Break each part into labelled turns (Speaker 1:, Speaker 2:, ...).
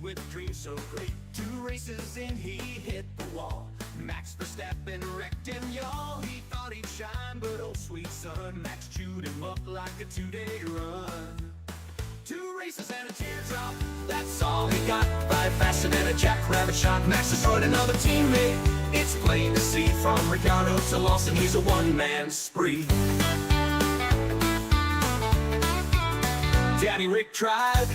Speaker 1: with a dream so great. 2 races in, he hit the wall. Max Verstappen wrecked him, y'all. He thought he'd shine, but oh sweet son, Max chewed him up like a 2-day run. 2 races and a teardrop, that's all he got. 5 faster than a jackrabbit shot. Max destroyed another teammate. It's plain to see from Ricciardo to Lawson, he's a one-man spree. Daddy Rick tried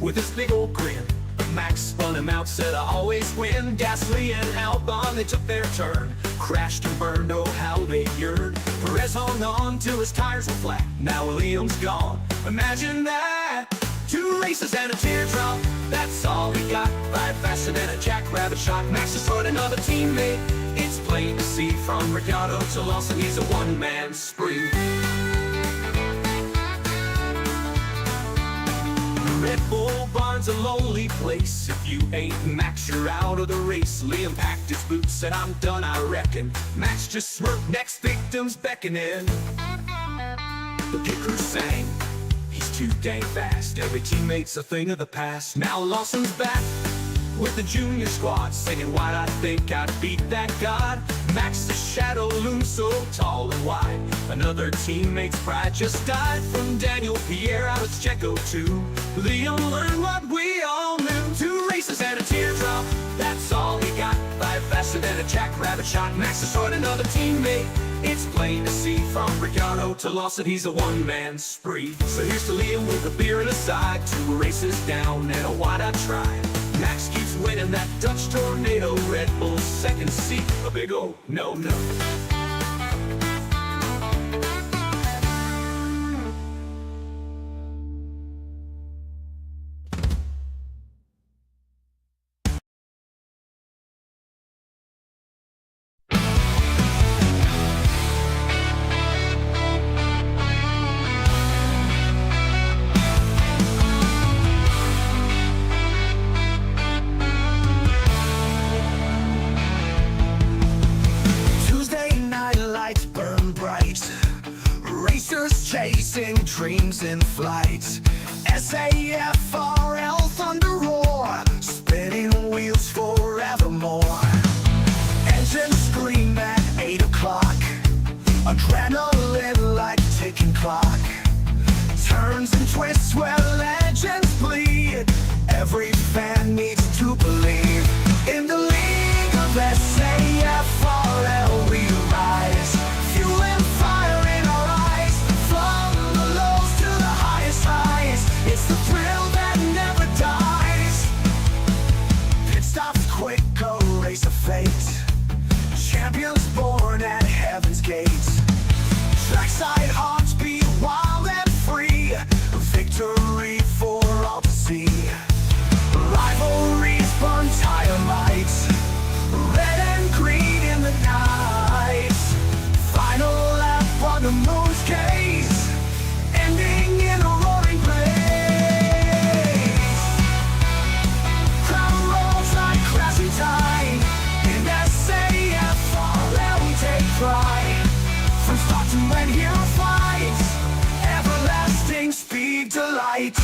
Speaker 1: with his big old grin. Max spun him out, said I always win. Gasly and Albon, they took their turn. Crashed and burned, oh how they yearned. Perez hung on till his tires were flat. Now Williams gone, imagine that. 2 races and a teardrop, that's all we got. 5 faster than a jackrabbit shot. Max destroyed another teammate. It's plain to see from Ricciardo to Lawson, he's a one-man spree. Red Bull Barn's a lonely place. If you ain't Max, you're out of the race. Liam packed his boots, said I'm done, I reckon. Max just smirked, next victim's beckoning. The pit crew sang, he's too dang fast. Every teammate's a thing of the past. Now Lawson's back with the junior squad, singing why'd I think I'd beat that god. Max's shadow looms so tall and wide. Another teammate's pride just died. From Daniel Pierre out of Checo too. Liam learned what we all knew. 2 races and a teardrop, that's all he got. 5 faster than a jackrabbit shot. Max destroyed another teammate. It's plain to see from Ricciardo to Lawson, he's a one-man spree. So here's to Liam with a beer and a side. 2 races down and a wide-eyed try. Max keeps winning that Dutch tornado. Red Bull's second seat, a big oh no.
Speaker 2: Chasing dreams in flight. SAFRL thunder roar, spinning wheels forevermore. Engines scream at 8 o'clock, adrenaline like a ticking clock. Turns and twists where legends bleed. Every fan needs to believe. In the league of SAFRL we rise, fuel and fire in our eyes. From the lows to the highest highs, it's the thrill that never dies. Pit stops quick, a race of fate. Champions born at heaven's gates. Trackside hearts beat wild and free. Victory for all to see. Rivalries burn tire lights, red and green in the night. Final lap on the moon's gaze, ending in a roaring blaze. Crowd rolls like crashing tide. In SAFRL we take pride. From start to end hero fights, everlasting speed delight.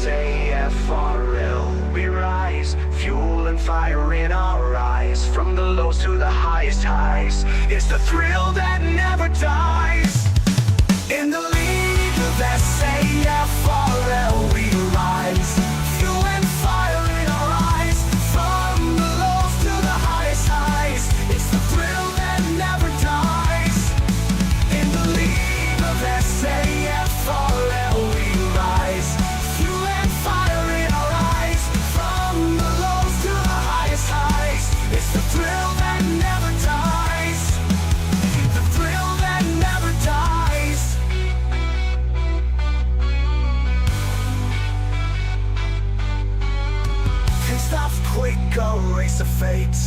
Speaker 2: SAFRL, we rise, fuel and fire in our eyes. From the lows to the highest highs, it's the thrill that never dies. In the league of SAFRL, we rise, fuel and fire in our eyes. From the lows to the highest highs, it's the thrill that never dies. In the league of SAFRL, we rise, fuel and fire in our eyes. From the lows to the highest highs, it's the thrill that never dies. The thrill that never dies. Pit stops quick, a race of fate.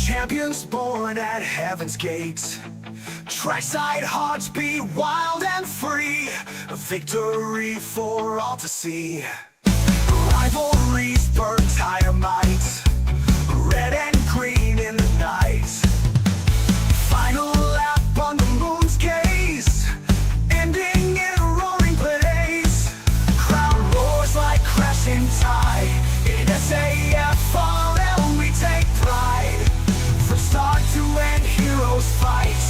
Speaker 2: Champions born at heaven's gates. Trackside hearts beat wild and free. A victory for all to see. Rivalries burn dynamite, red and green in the night. Final lap on the moon's gaze, ending in a roaring blaze. Crowd roars like crashing tide. In SAFRL we take pride. From start to end, heroes fight.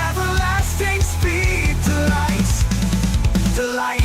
Speaker 2: Everlasting speed, delight, delight.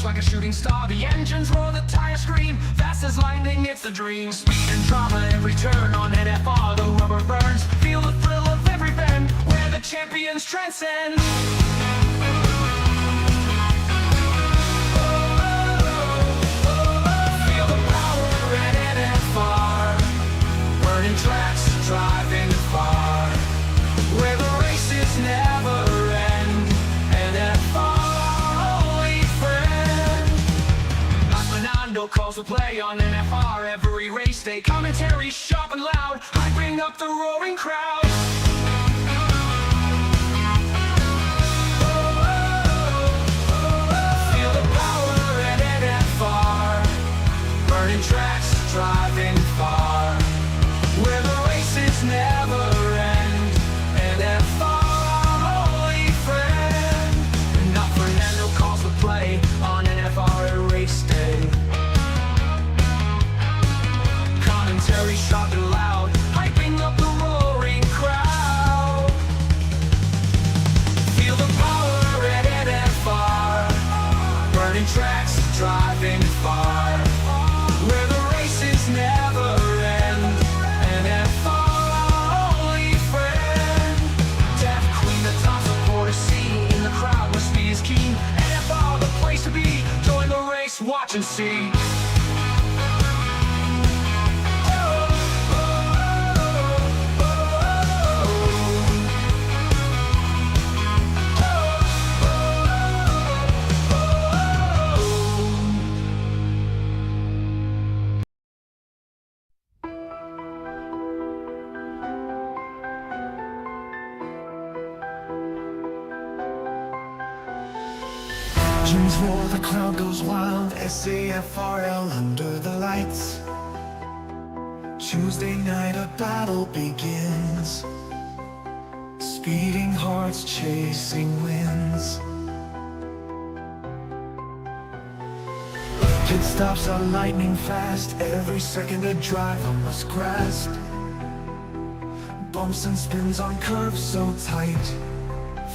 Speaker 1: Like a shooting star, the engines roar, the tires scream. Fast as lightning, it's the dream. Speed and drama, every turn on NFR. The rubber burns, feel the thrill of every bend, where the champions transcend. Feel the power at NFR. Burning tracks, driving far, where the races never end. NFR. Calls to play on NFR every race day. Commentary sharp and loud, hyping up the roaring crowd. Feel the power at NFR. Burning tracks, driving far, where the races never end. NFR, holy friend. Not Fernando calls to play on NFR at race day. Commentary sharp and loud, hyping up the roaring crowd. Feel the power at NFR. Burning tracks, driving far, where the races never end. NFR, only friend. Deaf queen, the top supporter scene. In the crowd where speed is keen. NFR, the place to be. Join the race, watch and see.
Speaker 2: Engines roar, the crowd goes wild. SAFRL under the lights. Tuesday night a battle begins. Speeding hearts chasing winds. Pit stops are lightning fast. Every second a driver must grasp. Bumps and spins on curves so tight,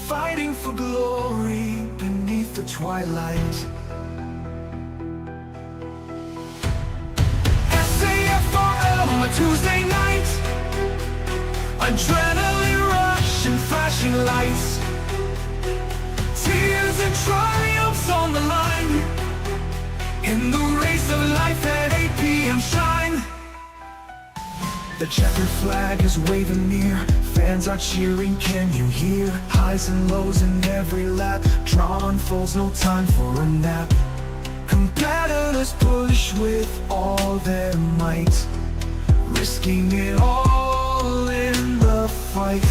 Speaker 2: fighting for glory beneath the twilight. SAFRL on a Tuesday night. Adrenaline rush and flashing lights. Tears and triumphs on the line. In the race of life at 8 p.m. shine. The checkered flag is waving near. Fans are cheering, can you hear? Highs and lows in every lap. Drama unfolds, no time for a nap. Competitors push with all their might, risking it all in the fight.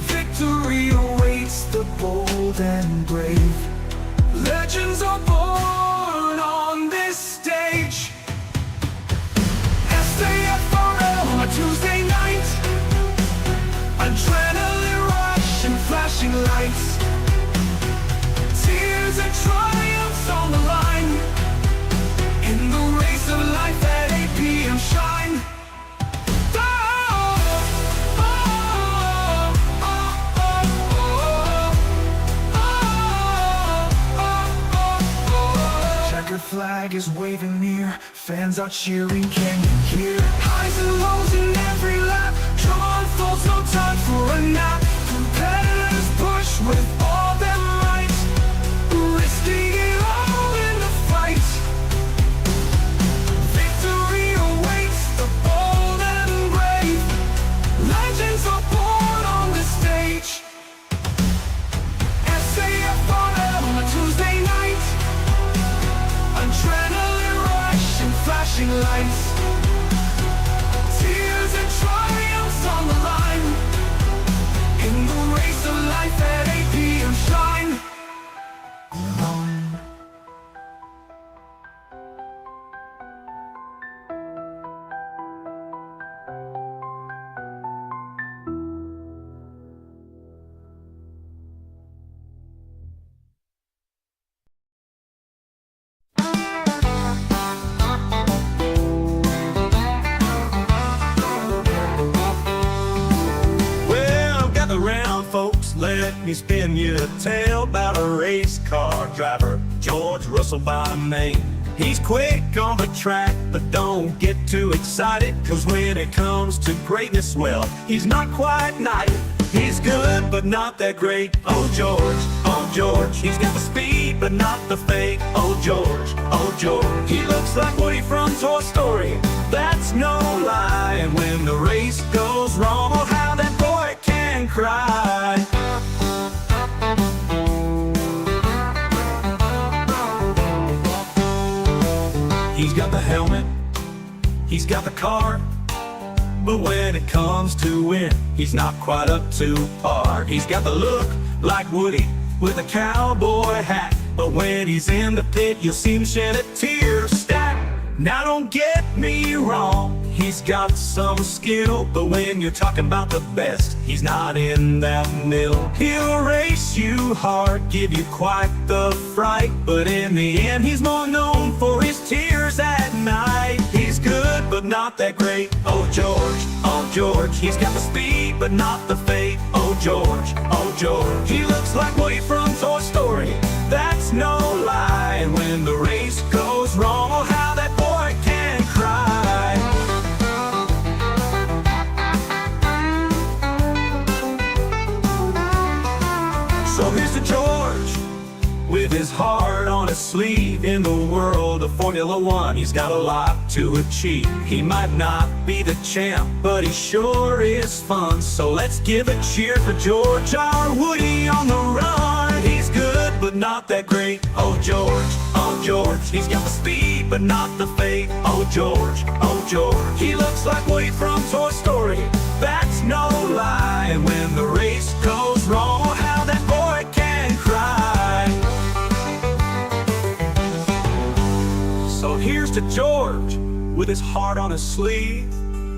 Speaker 2: Victory awaits the bold and brave. Legends are born on this stage. SAFRL on a Tuesday night. Adrenaline rush and flashing lights. Tears and triumphs on the line. In the race of life at 8 p.m. shine. Checkered flag is waving near. Fans are cheering, can you hear? Highs and lows in every lap. Drama unfolds, no time for a nap. with all their might, risking it all in the fight. Victory awaits the bold and brave. Legends are born on this stage. SAFRL on a Tuesday night. Adrenaline rush and flashing lights. Tears and triumphs on the line. In the race of life at 8 p.m. shine.
Speaker 1: Well, gather round, folks, let me spin you a tale about a race car driver, George Russell by name. He's quick on the track, but don't get too excited, cause when it comes to greatness, well, he's not quite knighted. He's good, but not that great. Oh George, he's got the speed, but not the fate. Oh George, he looks like Woody from Toy Story. That's no lie, and when the race goes wrong, oh how that boy can cry. He's got the helmet, he's got the car, but when it comes to win, he's not quite up to par. He's got the look like Woody with a cowboy hat, but when he's in the pit, you'll see him shed a tear stack. Now don't get me wrong, he's got some skill, but when you're talking about the best, he's not in that mill. He'll race you hard, give you quite the fright, but in the end, he's more known for his tears at night. He's good, but not that great. Oh George, he's got the speed, but not the fate. Oh George, he looks like Woody from Toy Story. That's no lie, and when the race goes wrong, oh how that boy can cry. So here's to George, with his heart on his sleeve. In the world of Formula One, he's got a lot to achieve. He might not be the champ, but he sure is fun. So let's give a cheer for George, our Woody on the run. He's good, but not that great. Oh George, he's got the speed, but not the fate. Oh George, he looks like Woody from Toy Story. That's no lie, and when the race goes wrong, oh how that boy can cry. So here's to George, with his heart on his sleeve.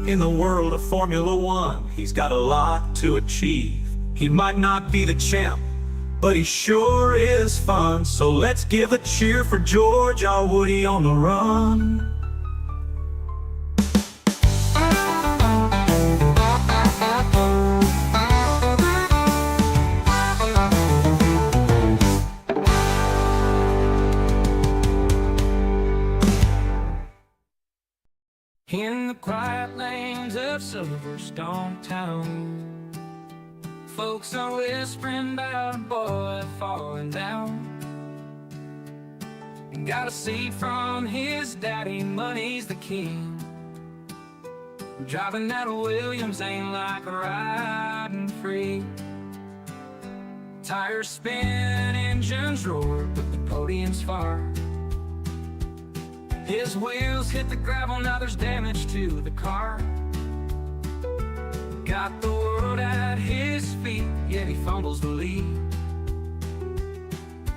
Speaker 1: In the world of Formula One, he's got a lot to achieve. He might not be the champ, but he sure is fun. So let's give a cheer for George, our Woody on the run.
Speaker 2: In the quiet lanes of Silverstone town, folks are whispering about a boy falling down. Got a seat from his daddy, money's the king. Driving that Williams ain't like riding free. Tires spin, engines roar, but the podium's far. His wheels hit the gravel, now there's damage to the car. Got the world at his feet, yet he fumbles the lead.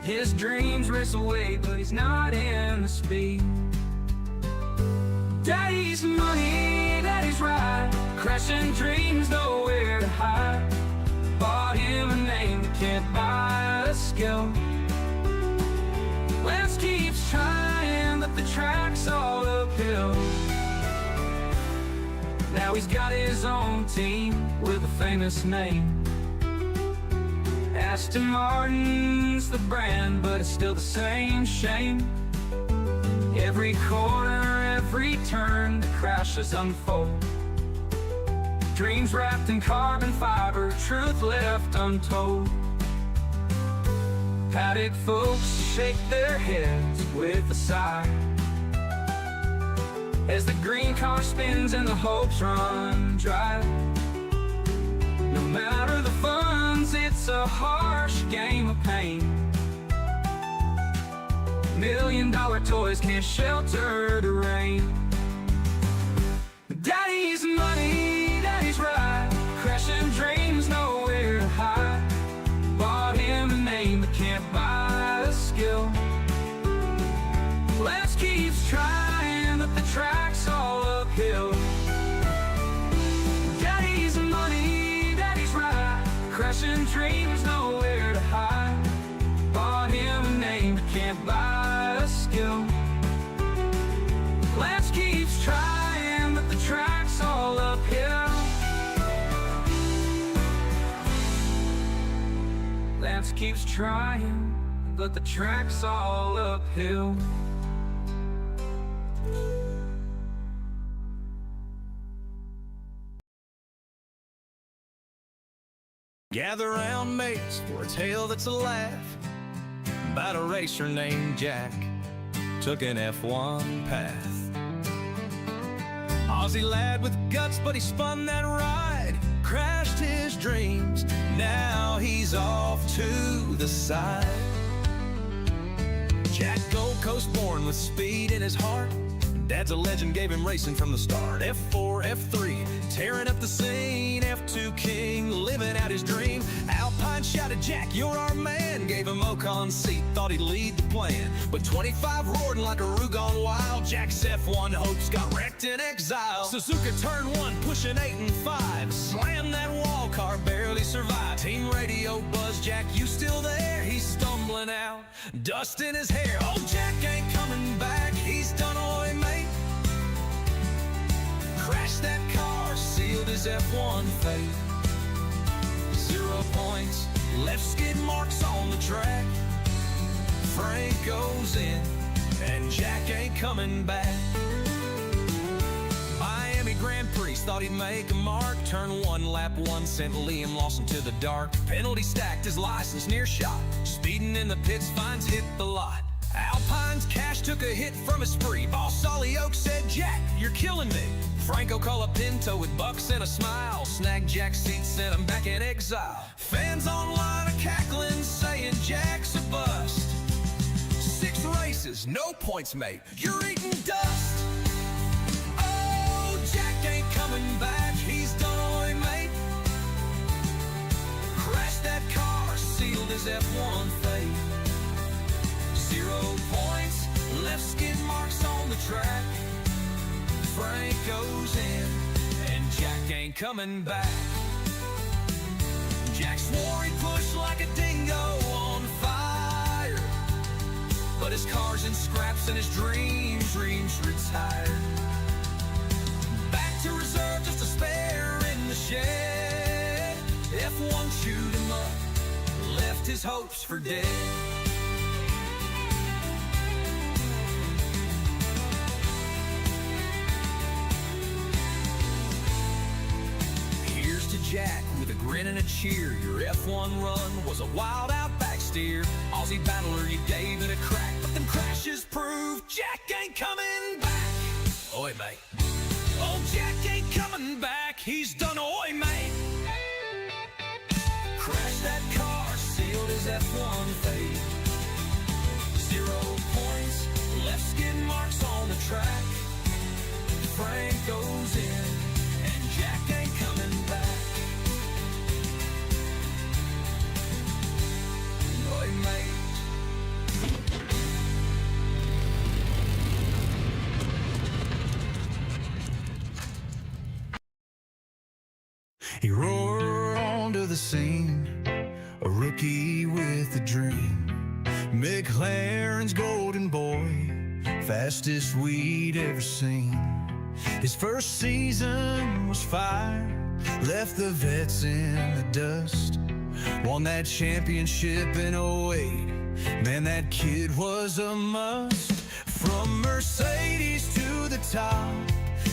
Speaker 2: His dreams race away, but he's not in the speed. Daddy's money, daddy's ride, crashing dreams, nowhere to hide. Bought him a name that can't buy a skill. Lance keeps trying, but the track's all uphill. Now he's got his own team with a famous name. Aston Martin's the brand, but it's still the same shame. Every corner, every turn, the crashes unfold. Dreams wrapped in carbon fiber, truth left untold.
Speaker 1: Paddock folks shake their heads with a sigh as the green car spins and the hopes run dry. No matter the funds, it's a harsh game of pain. $1 million toys can't shelter the rain. Daddy's money, daddy's right, crashing dreams nowhere to hide. Bought him a name but can't buy a skill. Lance keeps trying, but the track's all uphill. Daddy's money, daddy's right, crashing dreams nowhere to hide. Bought him a name but can't buy a skill. Lance keeps trying, but the track's all uphill. Lance keeps trying, but the track's all uphill.
Speaker 3: Gather round, mates, for a tale that's a laugh about a racer named Jack took an F1 path. Aussie lad with guts, but he spun that ride, crashed his dreams, now he's off to the side. Jack Gold Coast born with speed in his heart, Dad's a legend, gave him racing from the start. F4, F3, tearing up the scene. F2 king, living out his dream. Alpine shouted, Jack, you're our man. Gave him Ocon seat, thought he'd lead the plan. But 25 roared like a Roo gone wild. Jack's F1 hopes got wrecked in exile. Suzuka turn 1, pushing 8 and 5. Slammed that wall, car barely survived. Team radio buzz, Jack, you still there? He's stumbling out, dust in his hair. Oh, Jack ain't coming back, he's done away, mate. Crashed that car, sealed his F1 fate. 0 points, left skid marks on the track. Frank goes in, and Jack ain't coming back. Miami Grand Prix thought he'd make a mark. Turn 1, lap 1 sent Liam Lawson to the dark. Penalty stacked, his license near shot. Speeding in the pits, fines hit the lot. Alpine's cash took a hit from a spree. Boss Solly Oak said, Jack, you're killing me. Franco Colapinto with bucks and a smile snagged Jack's seat, sent him back in exile. Fans online are cackling, saying Jack's a bust. 6 races, no points, mate, you're eating dust. Oh, Jack ain't coming back, he's done away, mate. Crashed that car, sealed his F1 fate. 0 points, left skid marks on the track. Frank goes in, and Jack ain't coming back. Jack swore he'd push like a dingo on fire, but his car's in scraps and his dreams retired. Back to reserve, just a spare in the shed. F1 chewed him up, left his hopes for dead. Jack with a grin and a cheer. Your F1 run was a wild outback steer. Aussie battler, you gave it a crack, but them crashes prove Jack ain't coming back. Oi, mate. Oh, Jack ain't coming back, he's done oi, mate. Crashed that car, sealed his F1 fate. 0 points, left skid marks on the track. Frank goes in, and Jack ain't coming back.
Speaker 2: He roared onto the scene, a rookie with a dream. McLaren's golden boy, fastest we'd ever seen. His first season was fire, left the vets in the dust. Won that championship in 08, man, that kid was a must. From Mercedes to the top,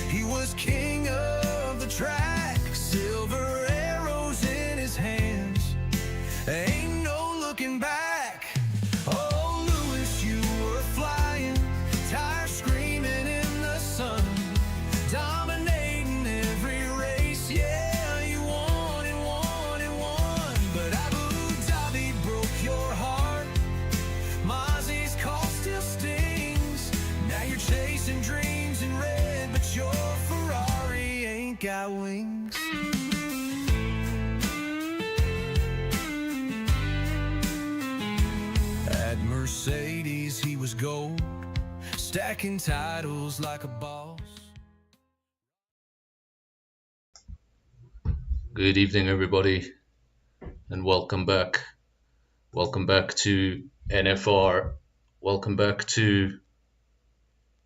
Speaker 2: he was king of the track. Silver arrows in his hands, ain't no looking back.
Speaker 3: ain't got wings. At Mercedes he was gold, stacking titles like a boss.
Speaker 4: Good evening, everybody, and welcome back. Welcome back to NFR. Welcome back to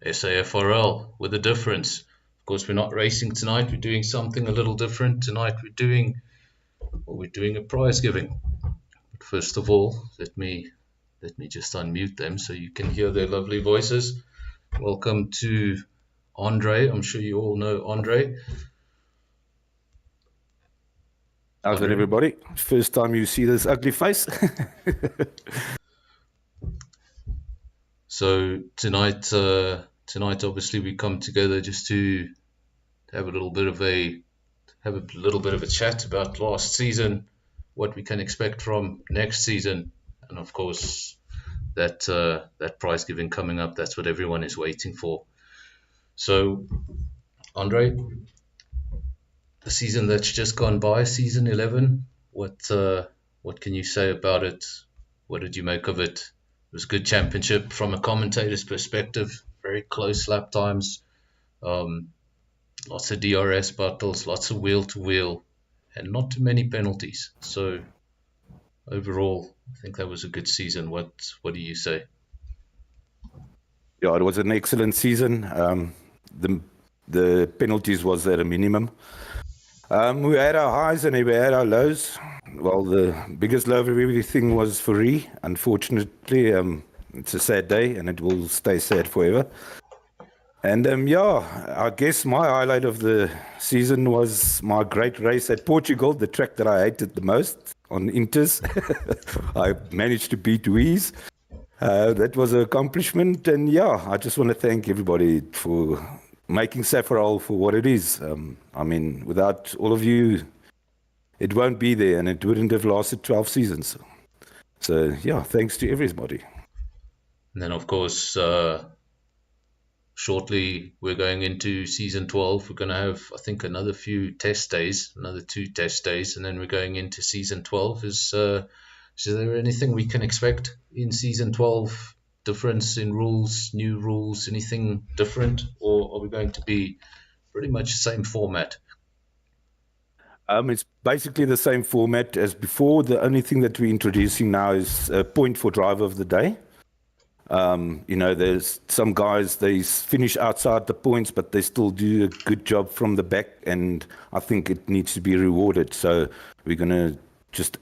Speaker 4: SAFRL with a difference. Of course, we're not racing tonight. We're doing something a little different tonight. We're doing a prize giving. But first of all, let me just unmute them so you can hear their lovely voices. Welcome to Andre. I'm sure you all know Andre.
Speaker 5: How's it, everybody? First time you see this ugly face?
Speaker 4: So tonight, obviously, we come together just to have a little bit of a chat about last season, what we can expect from next season, and of course that prize giving coming up. That's what everyone is waiting for. So, Andre, the season that's just gone by, season 11, what can you say about it? What did you make of it? It was a good championship from a commentator's perspective, very close lap times, lots of DRS battles, lots of wheel to wheel, and not too many penalties. So overall, I think that was a good season. What do you say?
Speaker 5: Yeah, it was an excellent season. The penalties was at a minimum. We had our highs and we had our lows. Well, the biggest low of everything was for Ree. Unfortunately, it's a sad day and it will stay sad forever. And I guess my highlight of the season was my great race at Portugal, the track that I hated the most on Inters. I managed to beat Wees. That was an accomplishment. And I just want to thank everybody for making SAFRL for what it is. I mean, without all of you, it won't be there and it wouldn't have lasted 12 seasons. So, thanks to everybody.
Speaker 4: And then, of course, shortly we're going into season 12. We're going to have, I think, another 2 test days, and then we're going into season 12. Is there anything we can expect in season 12? Difference in rules, new rules, anything different, or are we going to be pretty much the same format?
Speaker 5: It's basically the same format as before. The only thing that we're introducing now is a point for driver of the day. There's some guys, they finish outside the points, but they still do a good job from the back, and I think it needs to be rewarded. So we're going to just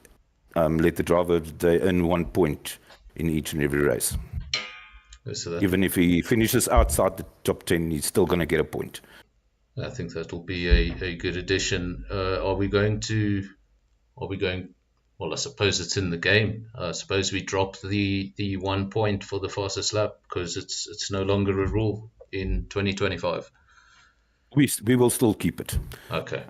Speaker 5: let the driver of the day earn 1 point in each and every race.
Speaker 4: So
Speaker 5: even if he finishes outside the top 10, he's still going to get a point.
Speaker 4: I think that will be a good addition. Are we going? Well, I suppose it's in the game. I suppose we drop the 1 point for the fastest lap because it's no longer a rule in 2025.
Speaker 5: We will still keep it.
Speaker 4: Okay.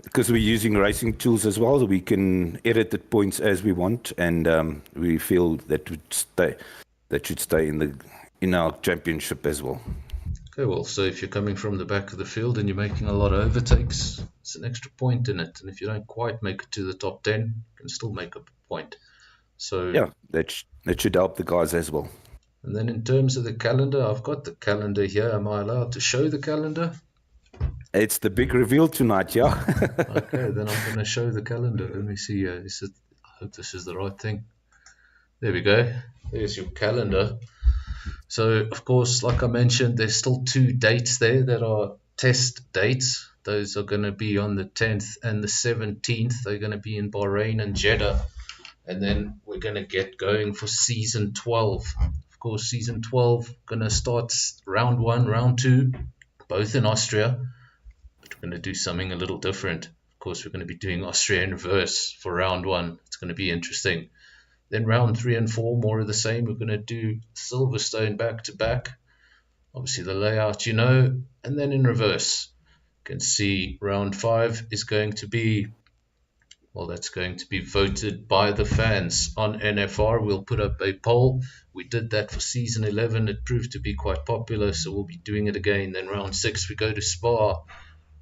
Speaker 5: Because we're using racing tools as well, so we can edit the points as we want, and we feel that should stay in our championship as well.
Speaker 4: Okay, well, so if you're coming from the back of the field and you're making a lot of overtakes, it's an extra point in it. And if you don't quite make it to the top 10, you can still make up a point. So
Speaker 5: that should help the guys as well.
Speaker 4: And then in terms of the calendar, I've got the calendar here. Am I allowed to show the calendar?
Speaker 5: It's the big reveal tonight, yeah.
Speaker 4: Okay, then I'm going to show the calendar. Let me see. I hope this is the right thing. There we go. There's your calendar. So, of course, like I mentioned, there's still 2 dates there that are test dates. Those are going to be on the 10th and the 17th. They're going to be in Bahrain and Jeddah. And then we're going to get going for season 12. Of course, season 12 going to start round 1, round 2, both in Austria. But we're going to do something a little different. Of course, we're going to be doing Austria in reverse for round 1. It's going to be interesting. Then round 3 and 4, more of the same. We're going to do Silverstone back to back. Obviously the layout, and then in reverse. You can see round 5 is going to be, that's going to be voted by the fans on NFR. We'll put up a poll. We did that for season 11. It proved to be quite popular, so we'll be doing it again. Then round 6, we go to Spa.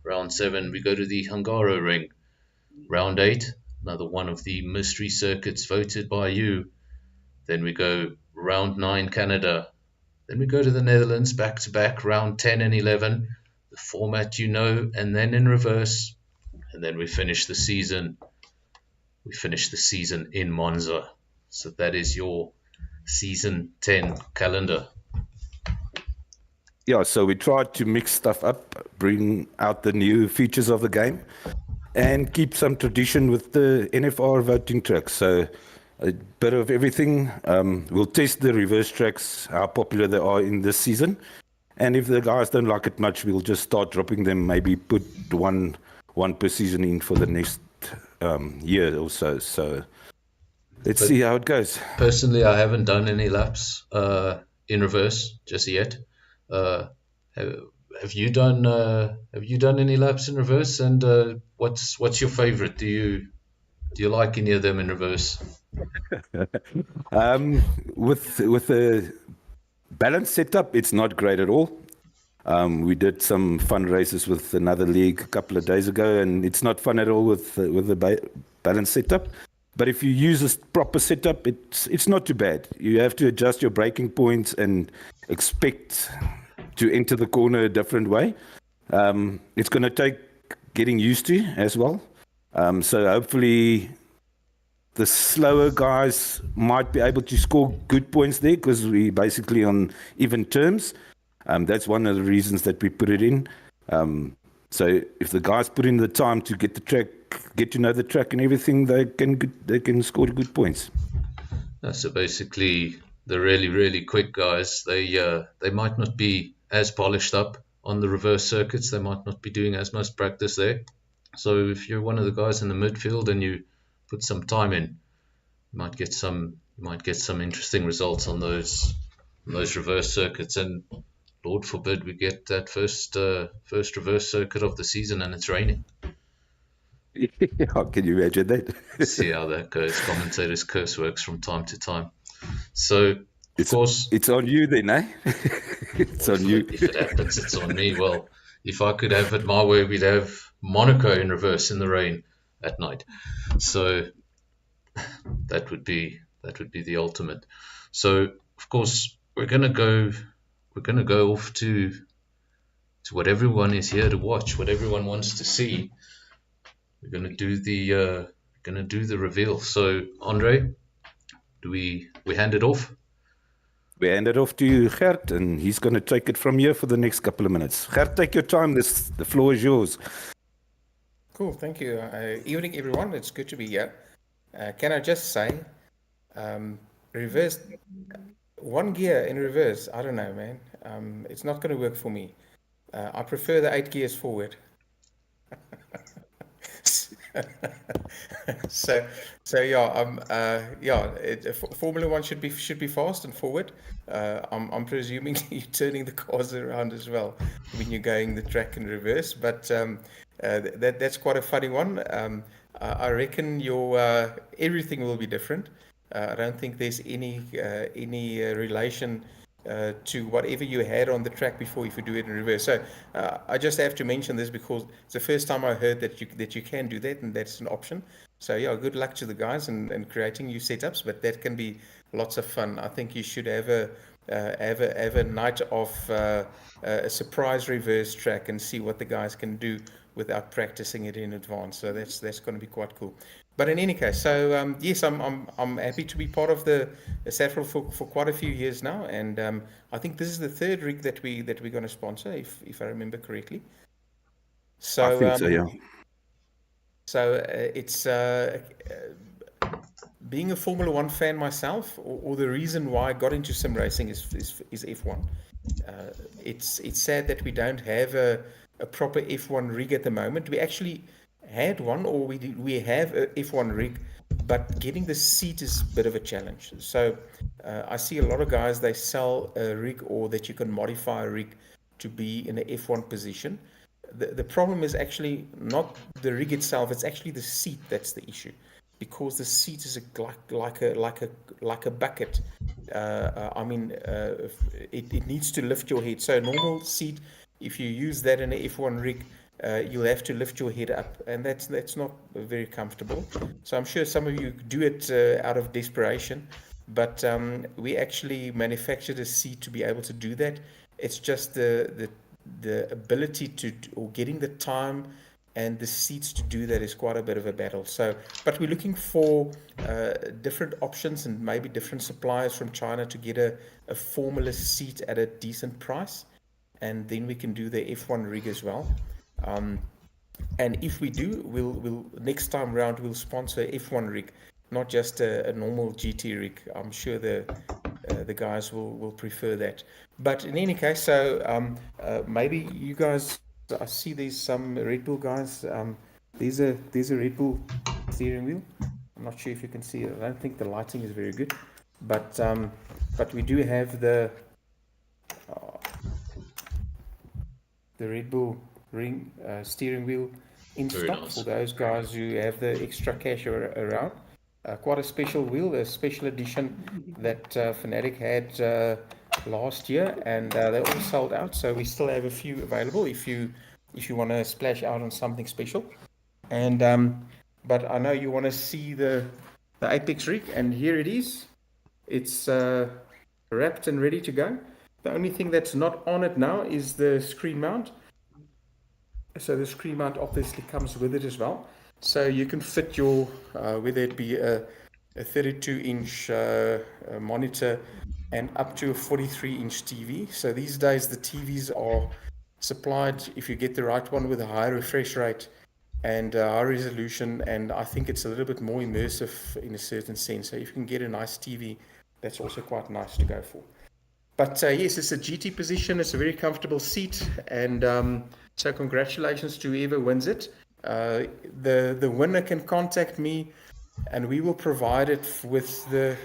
Speaker 4: Round 7, we go to the Hungaro Ring. Round 8, another one of the mystery circuits voted by you. Then we go round 9, Canada. Then we go to the Netherlands, back to back, round 10 and 11, the format you know, and then in reverse. And then we finish the season. We finish the season in Monza. So that is your season 10 calendar.
Speaker 5: Yeah, so we tried to mix stuff up, bring out the new features of the game, and keep some tradition with the NFR voting tracks. So a bit of everything. We'll test the reverse tracks, how popular they are in this season. And if the guys don't like it much, we'll just start dropping them, maybe put one per season in for the next year or so. So let's see how it goes.
Speaker 4: Personally, I haven't done any laps in reverse just yet. Have you done any laps in reverse? And what's your favorite? Do you like any of them in reverse?
Speaker 5: With the balance setup, it's not great at all. We did some fun races with another league a couple of days ago, and it's not fun at all with the balance setup. But if you use a proper setup, it's not too bad. You have to adjust your braking points and expect to enter the corner a different way. It's going to take getting used to as well. So hopefully the slower guys might be able to score good points there because we're basically on even terms. That's one of the reasons that we put it in. So if the guys put in the time to get to know the track and everything, they can score good points.
Speaker 4: So basically, the really, really quick guys, they might not be as polished up on the reverse circuits. They might not be doing as much practice there. So if you're one of the guys in the midfield and you put some time in, you might get some interesting results on those reverse circuits. And Lord forbid we get that first reverse circuit of the season and it's raining.
Speaker 5: How can you imagine that?
Speaker 4: See how that goes. Commentators' curse works from time to time. So, of course,
Speaker 5: it's on you then, eh? It's on you.
Speaker 4: If it happens, it's on me. Well, if I could have it my way, we'd have Monaco in reverse in the rain at night. So that would be the ultimate. So, of course, we're gonna go off to what everyone is here to watch, what everyone wants to see. We're gonna do the reveal. So, Andre, do we hand it off?
Speaker 5: We hand it off to Gert, and he's going to take it from here for the next couple of minutes. Gert, take your time. The floor is yours.
Speaker 6: Cool, thank you. Evening, everyone. It's good to be here. Can I just say, reverse, one gear in reverse, I don't know, man. It's not going to work for me. I prefer the 8 gears forward. So yeah, Formula One should be fast and forward. I'm presuming you're turning the cars around as well when you're going the track in reverse, but that's quite a funny one. I reckon your everything will be different. I don't think there's any relation to whatever you had on the track before if you do it in reverse. So I just have to mention this because it's the first time I heard that you can do that and that's an option. So yeah, good luck to the guys and creating new setups, but that can be lots of fun. I think you should have a night of a surprise reverse track and see what the guys can do without practicing it in advance. So that's going to be quite cool. But in any case, so yes, I'm happy to be part of the SAFRL for quite a few years now, and I think this is the third rig that we're going to sponsor, if I remember correctly. So
Speaker 5: I think so, yeah.
Speaker 6: So it's being a Formula One fan myself, or the reason why I got into sim racing is F1. It's sad that we don't have a proper F1 rig at the moment. We actually had one, or we have a F1 rig, but getting the seat is a bit of a challenge. So I see a lot of guys, they sell a rig or that you can modify a rig to be in an F1 position. The problem is actually not the rig itself, it's actually the seat that's the issue, because the seat is like a bucket. It needs to lift your head. So a normal seat, if you use that in an F1 rig, you'll have to lift your head up, and that's not very comfortable. So I'm sure some of you do it out of desperation, but we actually manufactured a seat to be able to do that. It's just the ability to, or getting the time and the seats to do that is quite a bit of a battle. So, but we're looking for different options and maybe different suppliers from China to get a Formula seat at a decent price, and then we can do the F1 rig as well. And if we do, we'll next time round we'll sponsor F1 rig, not just a normal GT rig. I'm sure the guys will prefer that. But in any case, so maybe you guys, I see there's some Red Bull guys. There's a Red Bull steering wheel. I'm not sure if you can see it. I don't think the lighting is very good, but we do have the Red Bull ring steering wheel in
Speaker 4: Very
Speaker 6: stock
Speaker 4: nice.
Speaker 6: for those guys who have the extra cash around. Quite a special wheel, a special edition that Fanatic had last year, and they all sold out. So we still have a few available if you want to splash out on something special. And but I know you want to see the Apex rig, and here it is. It's wrapped and ready to go. The only thing that's not on it now is the screen mount. So the screen mount obviously comes with it as well. So you can fit your, whether it be a 32-inch monitor and up to a 43-inch TV. So these days the TVs are supplied, if you get the right one, with a high refresh rate and high resolution, and I think it's a little bit more immersive in a certain sense. So if you can get a nice TV, that's also quite nice to go for. But yes, it's a GT position. It's a very comfortable seat, and so congratulations to whoever wins it. The winner can contact me, and we will provide it with the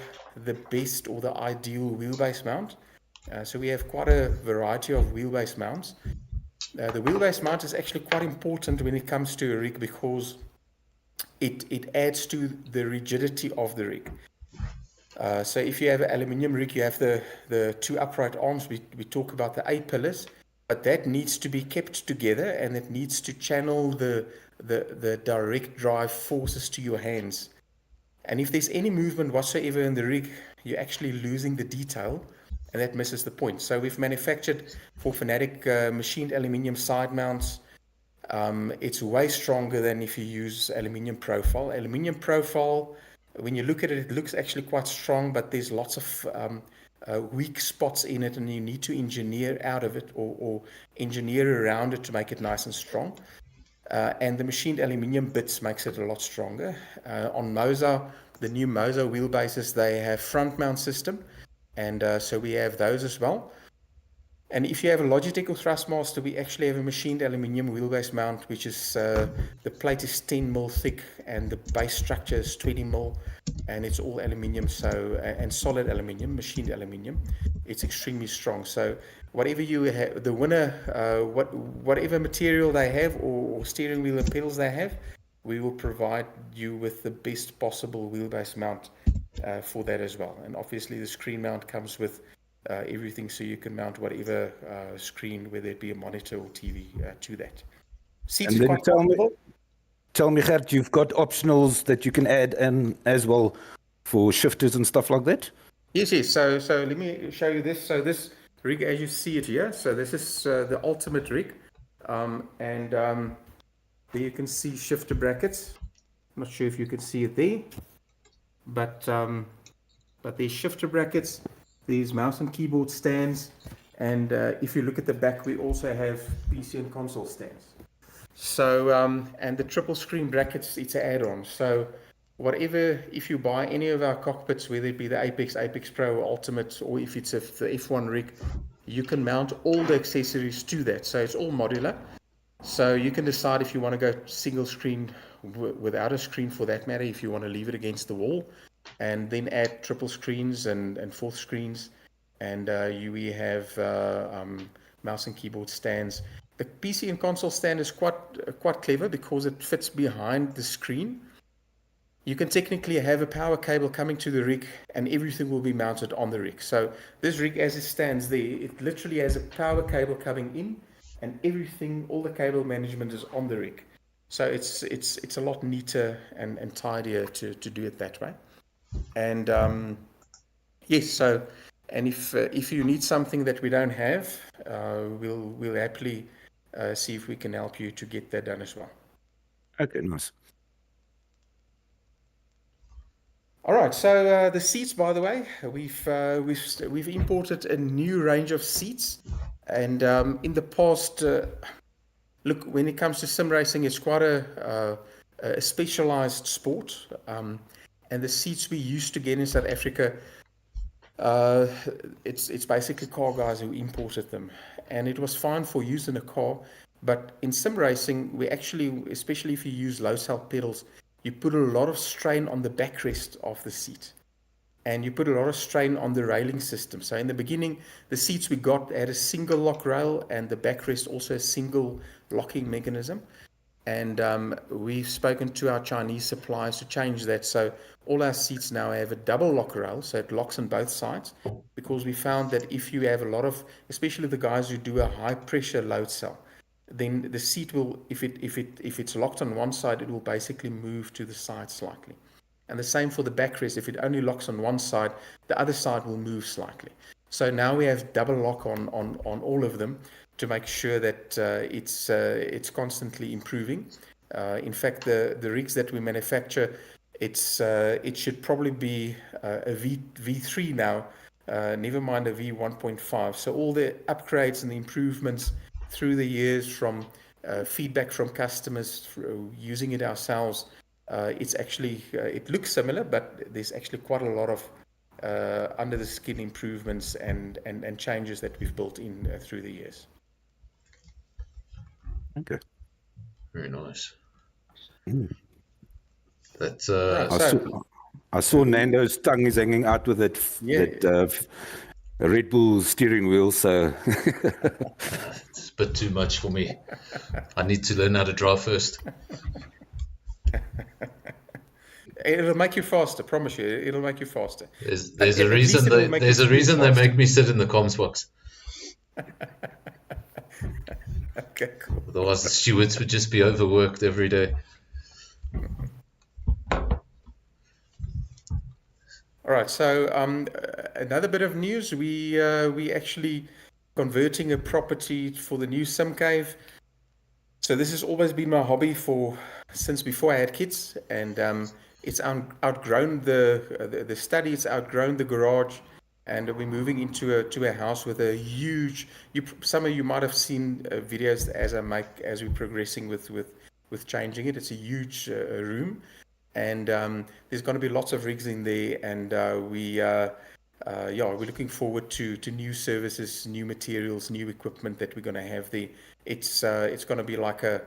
Speaker 6: best or the ideal wheelbase mount. So we have quite a variety of wheelbase mounts. The wheelbase mount is actually quite important when it comes to a rig because it adds to the rigidity of the rig. So if you have an aluminium rig, you have the two upright arms. We talk about the A-pillars, but that needs to be kept together, and it needs to channel the direct drive forces to your hands. And if there's any movement whatsoever in the rig, you're actually losing the detail, and that misses the point. So we've manufactured for Fanatic machined aluminium side mounts. It's way stronger than if you use aluminium profile. Aluminium profile, when you look at it, it looks actually quite strong, but there's lots of weak spots in it, and you need to engineer out of it or engineer around it to make it nice and strong. And the machined aluminium bits makes it a lot stronger. On Moza, the new Moza wheelbases, they have front mount system, and so we have those as well. And if you have a Logitech or Thrustmaster, we actually have a machined aluminium wheelbase mount, which is the plate is 10 mil thick and the base structure is 20 mil, and it's all aluminium, so and solid aluminium, machined aluminium. It's extremely strong. So whatever you have, the winner, whatever material they have or steering wheel and pedals they have, we will provide you with the best possible wheelbase mount for that as well. And obviously the screen mount comes with everything, so you can mount whatever screen, whether it be a monitor or TV, to that. Seats
Speaker 5: And
Speaker 6: are
Speaker 5: then
Speaker 6: quite
Speaker 5: tell me, Gert, you've got optionals that you can add in as well for shifters and stuff like that?
Speaker 6: Yes. So let me show you this. So this rig, as you see it here, so this is the ultimate rig, and there you can see shifter brackets. I'm not sure if you can see it there, but there's shifter brackets. These mouse and keyboard stands, and if you look at the back, we also have PC and console stands. So and the triple screen brackets, it's an add-on. So whatever, if you buy any of our cockpits, whether it be the Apex, Apex Pro, or Ultimate, or if it's the F1 rig, you can mount all the accessories to that. So it's all modular. So you can decide if you want to go single screen without a screen, for that matter, if you want to leave it against the wall, and then add triple screens and fourth screens, and we have mouse and keyboard stands. The PC and console stand is quite clever because it fits behind the screen. You can technically have a power cable coming to the rig, and everything will be mounted on the rig. So this rig, as it stands there, it literally has a power cable coming in, and everything, all the cable management is on the rig. So it's a lot neater and tidier to do it that way. And yes, so and if you need something that we don't have, we'll happily see if we can help you to get that done as well.
Speaker 5: Okay, nice.
Speaker 6: All right, so the seats, by the way, we've imported a new range of seats, and in the past, look, when it comes to sim racing, it's quite a specialized sport, and the seats we used to get in South Africa, it's basically car guys who imported them, and it was fine for use in a car, but in sim racing, we actually, especially if you use low cell pedals, you put a lot of strain on the backrest of the seat, and you put a lot of strain on the railing system. So in the beginning, the seats we got had a single lock rail, and the backrest also a single locking mechanism. And we've spoken to our Chinese suppliers to change that. So all our seats now have a double lock rail, so it locks on both sides, because we found that if you have a lot of, especially the guys who do a high pressure load cell, then the seat will, if it's locked on one side, it will basically move to the side slightly. And the same for the backrest. If it only locks on one side, the other side will move slightly. So now we have double lock on all of them to make sure that it's constantly improving. In fact, the rigs that we manufacture, it should probably be a V3 now, never mind a V1.5. So all the upgrades and the improvements through the years from feedback from customers using it ourselves, it's actually it looks similar, but there's actually quite a lot of under the skin improvements and changes that we've built in through the years.
Speaker 5: Okay.
Speaker 4: Very nice.
Speaker 5: Mm.
Speaker 4: That's
Speaker 6: Right,
Speaker 5: I saw Nando's tongue is hanging out with that Red Bull steering wheel, so
Speaker 4: it's a bit too much for me. I need to learn how to drive first.
Speaker 6: it'll make you faster, promise you. It'll make you faster.
Speaker 4: There's a reason they make me sit in the comms box.
Speaker 6: Okay, cool.
Speaker 4: Otherwise, the stewards would just be overworked every day.
Speaker 6: All right, so another bit of news, we actually converting a property for the new sim cave. So this has always been my hobby since before I had kids, and it's outgrown the study, it's outgrown the garage, and we're moving into a house with a huge. Some of you might have seen videos as we're progressing with changing it. It's a huge room. And there's going to be lots of rigs in there, and we're looking forward to new services, new materials, new equipment that we're going to have there. It's going to be like a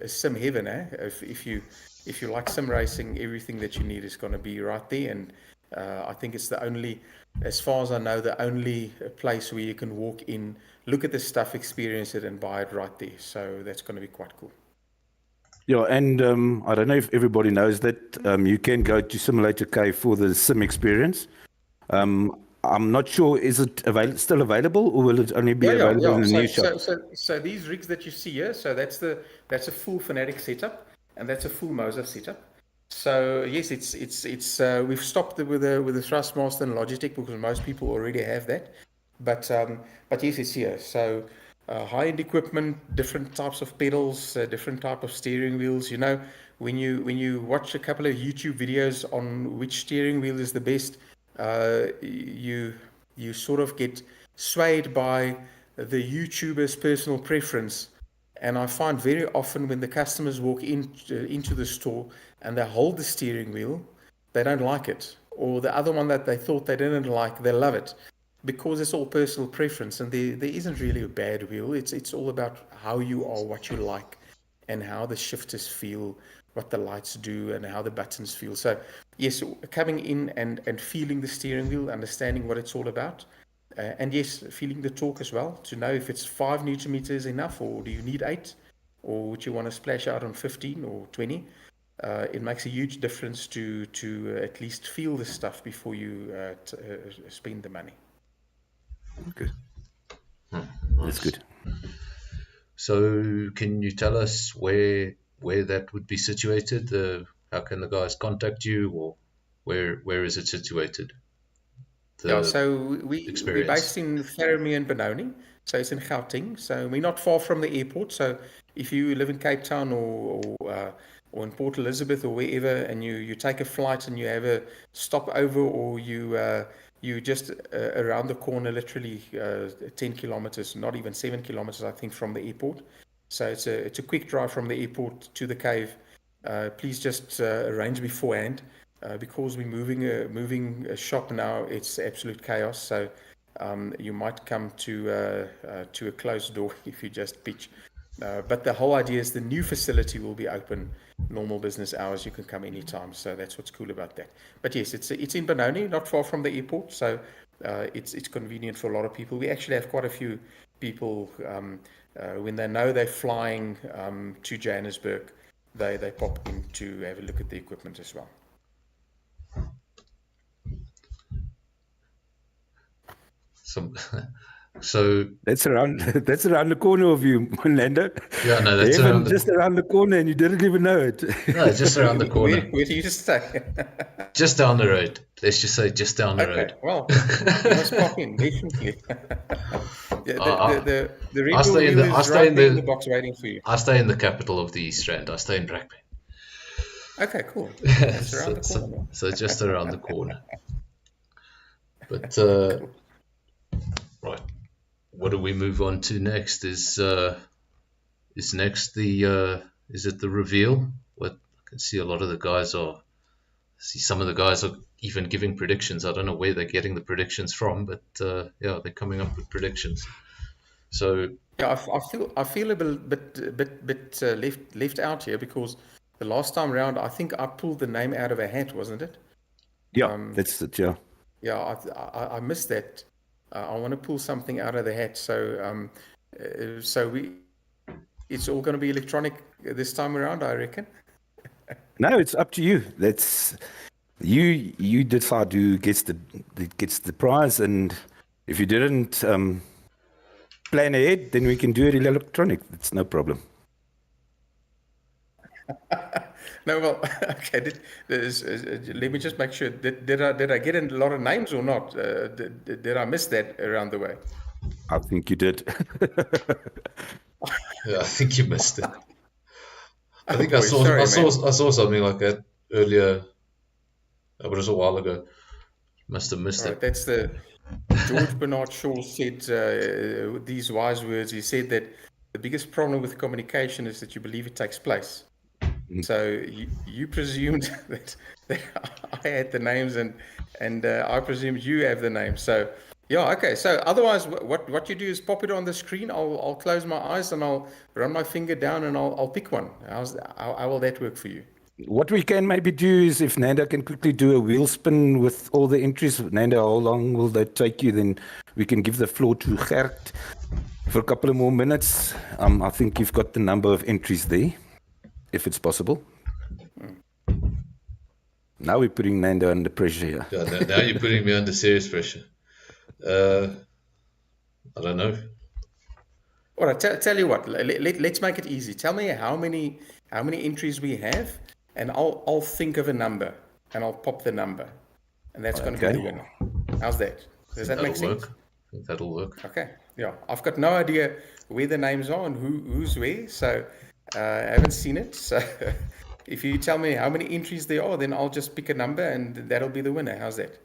Speaker 6: sim heaven, eh? If you like sim racing, everything that you need is going to be right there. And I think it's the only, as far as I know, the only place where you can walk in, look at the stuff, experience it, and buy it right there. So that's going to be quite cool.
Speaker 5: yeah, and I don't know if everybody knows that you can go to Simulator Cave for the sim experience. I'm not sure, is it still available, or will it only be available in the new shop?
Speaker 6: So these rigs that you see here, so that's a full Fanatic setup, and that's a full Moza setup. So yes, it's we've stopped with the Thrustmaster and Logitech because most people already have that, but yes, it's here. So high-end equipment, different types of pedals, different type of steering wheels. You know, when you watch a couple of YouTube videos on which steering wheel is the best, you sort of get swayed by the YouTuber's personal preference. And I find very often when the customers walk into the store and they hold the steering wheel, they don't like it. Or the other one that they thought they didn't like, they love it. Because it's all personal preference, and there isn't really a bad wheel. It's all about how you are, what you like, and how the shifters feel, what the lights do, and how the buttons feel. So yes, coming in and feeling the steering wheel, understanding what it's all about, and yes, feeling the torque as well, to know if it's 5 Newton meters enough, or do you need 8, or would you want to splash out on 15 or 20. It makes a huge difference to at least feel the stuff before you spend the money.
Speaker 5: Okay. That's good.
Speaker 4: So, can you tell us where that would be situated? How can the guys contact you, or where is it situated?
Speaker 6: Yeah,
Speaker 4: The
Speaker 6: so we're
Speaker 4: experience.
Speaker 6: based in Laramie and Benoni, so it's in Gauteng. So we're not far from the airport. So if you live in Cape Town or in Port Elizabeth or wherever, and you take a flight and you have a stopover, or you just around the corner, literally 10 kilometers, not even 7 kilometers, I think, from the airport. So it's a quick drive from the airport to the cave. Please just arrange beforehand. Because we're moving a shop now, it's absolute chaos. So you might come to a closed door if you just pitch. But the whole idea is the new facility will be open normal business hours. You can come anytime. So that's what's cool about that. But yes, it's in Benoni, not far from the airport. So it's convenient for a lot of people. We actually have quite a few people when they know they're flying to Johannesburg, they pop in to have a look at the equipment as well.
Speaker 4: So, so
Speaker 5: That's around that's around the corner of you, Lando.
Speaker 4: yeah, no, that's
Speaker 5: Heaven just around the corner, and you didn't even know it.
Speaker 4: no, it's just around the corner,
Speaker 6: Where do you stay?
Speaker 4: just down the road. Let's just say just down the
Speaker 6: Okay,
Speaker 4: road.
Speaker 6: well, you must pop in, definitely. Yeah, the Red
Speaker 4: I
Speaker 6: Bull
Speaker 4: stay in
Speaker 6: wheel
Speaker 4: the I
Speaker 6: is
Speaker 4: stay
Speaker 6: right
Speaker 4: in
Speaker 6: there in the
Speaker 4: the
Speaker 6: box waiting for you.
Speaker 4: I stay in the capital of the East Rand. I stay in Brakpan.
Speaker 6: Okay, cool. That's around the
Speaker 4: so,
Speaker 6: corner. Man.
Speaker 4: so just around the corner. But right, what do we move on to next? Is next the is it the reveal? What I can see a lot of the guys are. See some of the guys are even giving predictions. I don't know where they're getting the predictions from, but yeah, they're coming up with predictions. So
Speaker 6: Yeah, I feel a bit left out here because the last time round I think I pulled the name out of a hat, wasn't it?
Speaker 5: Yeah, that's it. Yeah.
Speaker 6: Yeah, I missed that. I want to pull something out of the hat. So it's all going to be electronic this time around, I reckon.
Speaker 5: No, it's up to you. That's you decide who gets the prize, and if you didn't plan ahead, then we can do it electronic. It's no problem.
Speaker 6: No, well, okay. Let me just make sure. Did I get a lot of names or not? Did I miss that around the way?
Speaker 5: I think you did.
Speaker 4: yeah, I think you missed it. I think
Speaker 6: boy, sorry,
Speaker 4: I saw something like that earlier, but it was a while ago. Must have missed
Speaker 6: Right,
Speaker 4: it.
Speaker 6: that's the George Bernard Shaw said these wise words. He said that the biggest problem with communication is that you believe it takes place. So you presumed that I had the names, and I presumed you have the names. So yeah, okay. So otherwise, what you do is pop it on the screen. I'll close my eyes and I'll run my finger down and I'll pick one. How will that work for you?
Speaker 5: What we can maybe do is if Nanda can quickly do a wheel spin with all the entries. Nanda, how long will that take you? Then we can give the floor to Gert for a couple of more minutes. I think you've got the number of entries there, if it's possible. Now we're putting Nanda under pressure here.
Speaker 4: Yeah, now you're putting me under serious pressure. I don't know.
Speaker 6: All right, tell you what. Let's make it easy. Tell me how many entries we have, and I'll think of a number, and I'll pop the number, and that's going to be the winner. How's that? Does that make sense?
Speaker 4: I think that'll work.
Speaker 6: Okay. Yeah, I've got no idea where the names are and who's where, so I haven't seen it. So if you tell me how many entries there are, then I'll just pick a number, and that'll be the winner. How's that?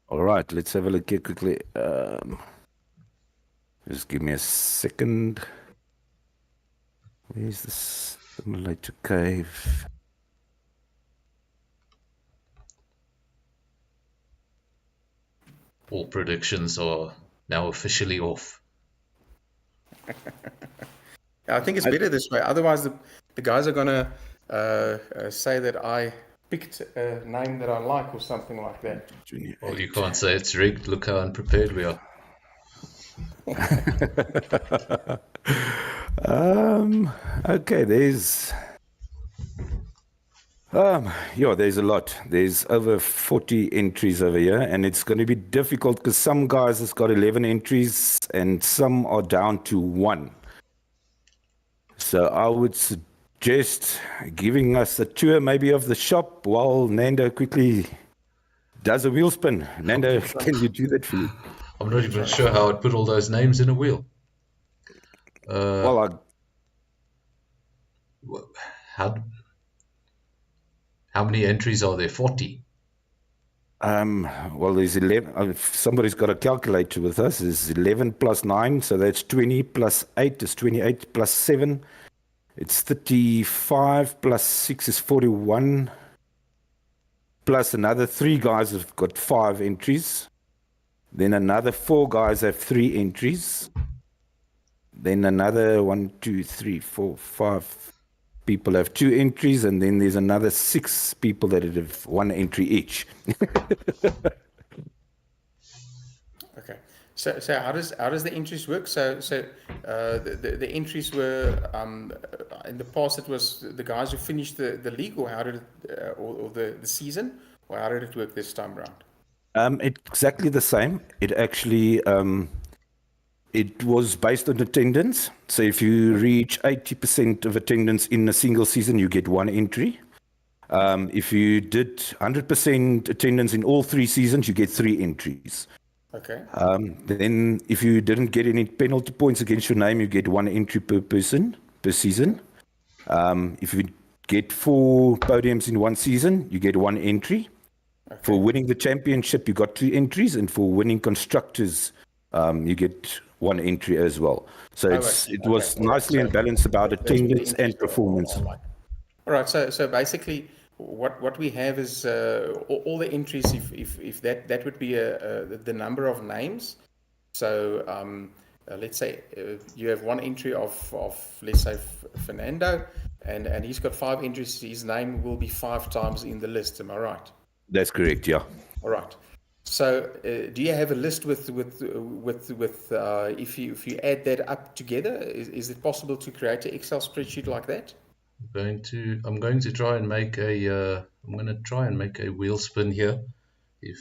Speaker 5: All right, let's have a look here quickly. Just give me a second. Where's the simulator cave?
Speaker 4: All predictions are now officially off.
Speaker 6: I think it's better this way. Otherwise, the guys are gonna say that I picked a name that I like or something like that.
Speaker 4: Well, you can't say it's rigged. Look how unprepared we are.
Speaker 5: Okay, there's Yeah, there's a lot. There's over 40 entries over here, and it's going to be difficult because some guys has got 11 entries and some are down to 1. So I would suggest giving us a tour maybe of the shop while Nando quickly does a wheel spin. Nando, can you do that for me?
Speaker 4: I'm not even sure how I'd put all those names in a wheel.
Speaker 5: Well,
Speaker 4: How how many entries are there? 40.
Speaker 5: well, there's 11. If somebody's got a calculator with us, is 11 plus 9, so that's 20 plus 8 is 28 plus 7. It's 35 plus 6 is 41. Plus another 3 guys have got 5 entries. Then another 4 guys have 3 entries. Then another 1, 2, 3, 4, 5 people have 2 entries, and then there's another 6 people that have 1 entry each.
Speaker 6: Okay. So how does the entries work? So the entries were in the past it was the guys who finished the league, or how did it, or the season, or how did it work this time around?
Speaker 5: It's exactly the same. It actually it was based on attendance. So if you reach 80% of attendance in a single season, you get 1 entry. If you did 100% attendance in all 3 seasons, you get 3 entries.
Speaker 6: Okay.
Speaker 5: Then if you didn't get any penalty points against your name, you get 1 entry per person per season. If you get 4 podiums in 1 season, you get 1 entry. Okay. For winning the championship, you got 2 entries, and for winning constructors, you get 1 entry as well. So it was nicely and balanced about attendance and performance.
Speaker 6: All right. So basically, what we have is all the entries. If that would be the number of names. So let's say you have 1 entry of let's say Fernando, and he's got 5 entries. His name will be 5 times in the list. Am I right?
Speaker 5: That's correct. Yeah.
Speaker 6: All right. So, do you have a list with if you add that up together? Is it possible to create an Excel spreadsheet like that?
Speaker 4: I'm going to try and make a wheel spin here. If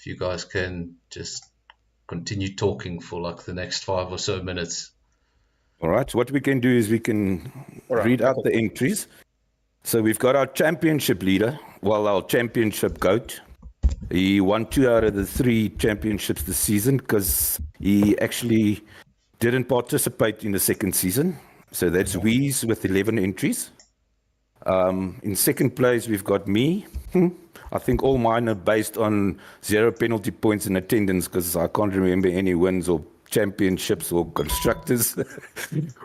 Speaker 4: you guys can just continue talking for like the next 5 or so minutes.
Speaker 5: All right. What we can do is we can read out the entries. So we've got our championship leader, our championship GOAT. He won 2 out of the 3 championships this season because he actually didn't participate in the second season. So that's Weeze with 11 entries. In second place, we've got me. I think all mine are based on 0 penalty points in attendance because I can't remember any wins or championships or constructors,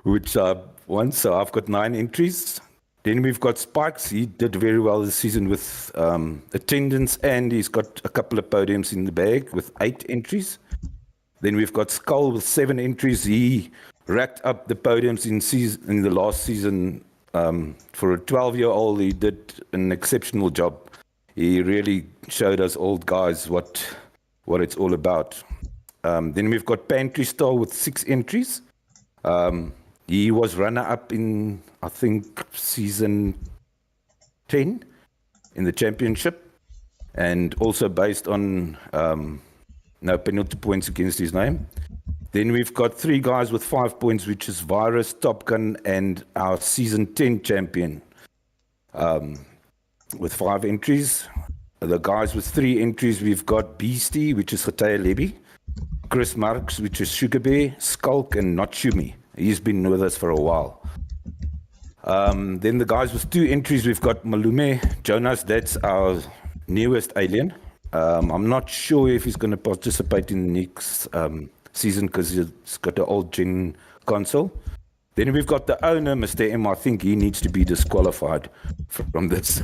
Speaker 5: which I won. So I've got 9 entries. Then we've got Spikes. He did very well this season with attendance, and he's got a couple of podiums in the bag with 8 entries. Then we've got Skull with 7 entries. He racked up the podiums in the last season. For a 12-year-old, he did an exceptional job. He really showed us old guys what it's all about. Then we've got Pantry Star with 6 entries. He was runner-up in, I think, season 10 in the championship, and also based on no penalty points against his name. Then we've got 3 guys with 5 points, which is Virus, Top Gun, and our season 10 champion with 5 entries. The guys with 3 entries, we've got Beastie, which is Hataya Lebi, Chris Marks, which is Sugar Bear, Skulk, and Notshumi. He's been with us for a while. Then the guys with 2 entries, we've got Malume Jonas. That's our newest alien. I'm not sure if he's going to participate in the next season because he's got an old gen console. Then we've got the owner, Mr. M. I think he needs to be disqualified from this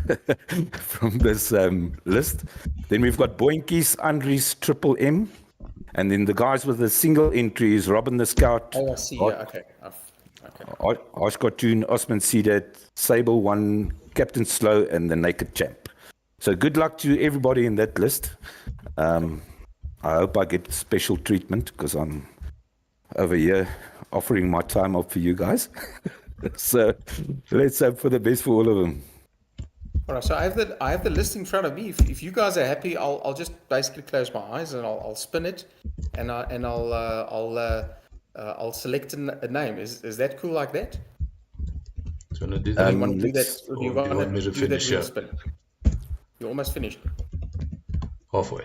Speaker 5: list. Then we've got Boinkies, Andries, Triple M. And then the guys with the single entry is Robin the Scout.
Speaker 6: Oh, I see. Yeah, okay.
Speaker 5: Osh Cartoon, Osman Seedat, Sable One, Captain Slow, and the Naked Champ. So good luck to everybody in that list. I hope I get special treatment because I'm over here offering my time up for you guys. So let's hope for the best for all of them.
Speaker 6: All right, so I have the list in front of me. If you guys are happy, I'll just basically close my eyes and I'll spin it, and I'll select a name. Is that cool like that?
Speaker 4: Do you want to do
Speaker 6: Or do
Speaker 4: that?
Speaker 6: you want to do that?
Speaker 5: Let's,
Speaker 6: Or do you
Speaker 4: Or do you
Speaker 6: want
Speaker 4: want me
Speaker 6: to
Speaker 4: to
Speaker 6: do that
Speaker 4: finish
Speaker 6: wheel
Speaker 4: here?
Speaker 6: spin? You're almost finished.
Speaker 4: Halfway.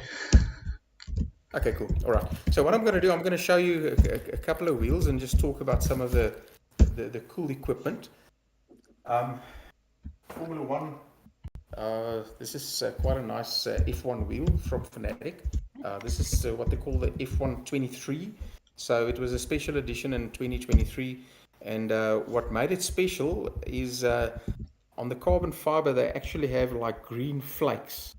Speaker 6: Okay, cool. All right. So what I'm going to do, I'm going to show you a couple of wheels and just talk about some of the cool equipment. Formula One. This is quite a nice F1 wheel from Fnatic. This is what they call the F1 23. So it was a special edition in 2023. And what made it special is on the carbon fiber, they actually have like green flakes.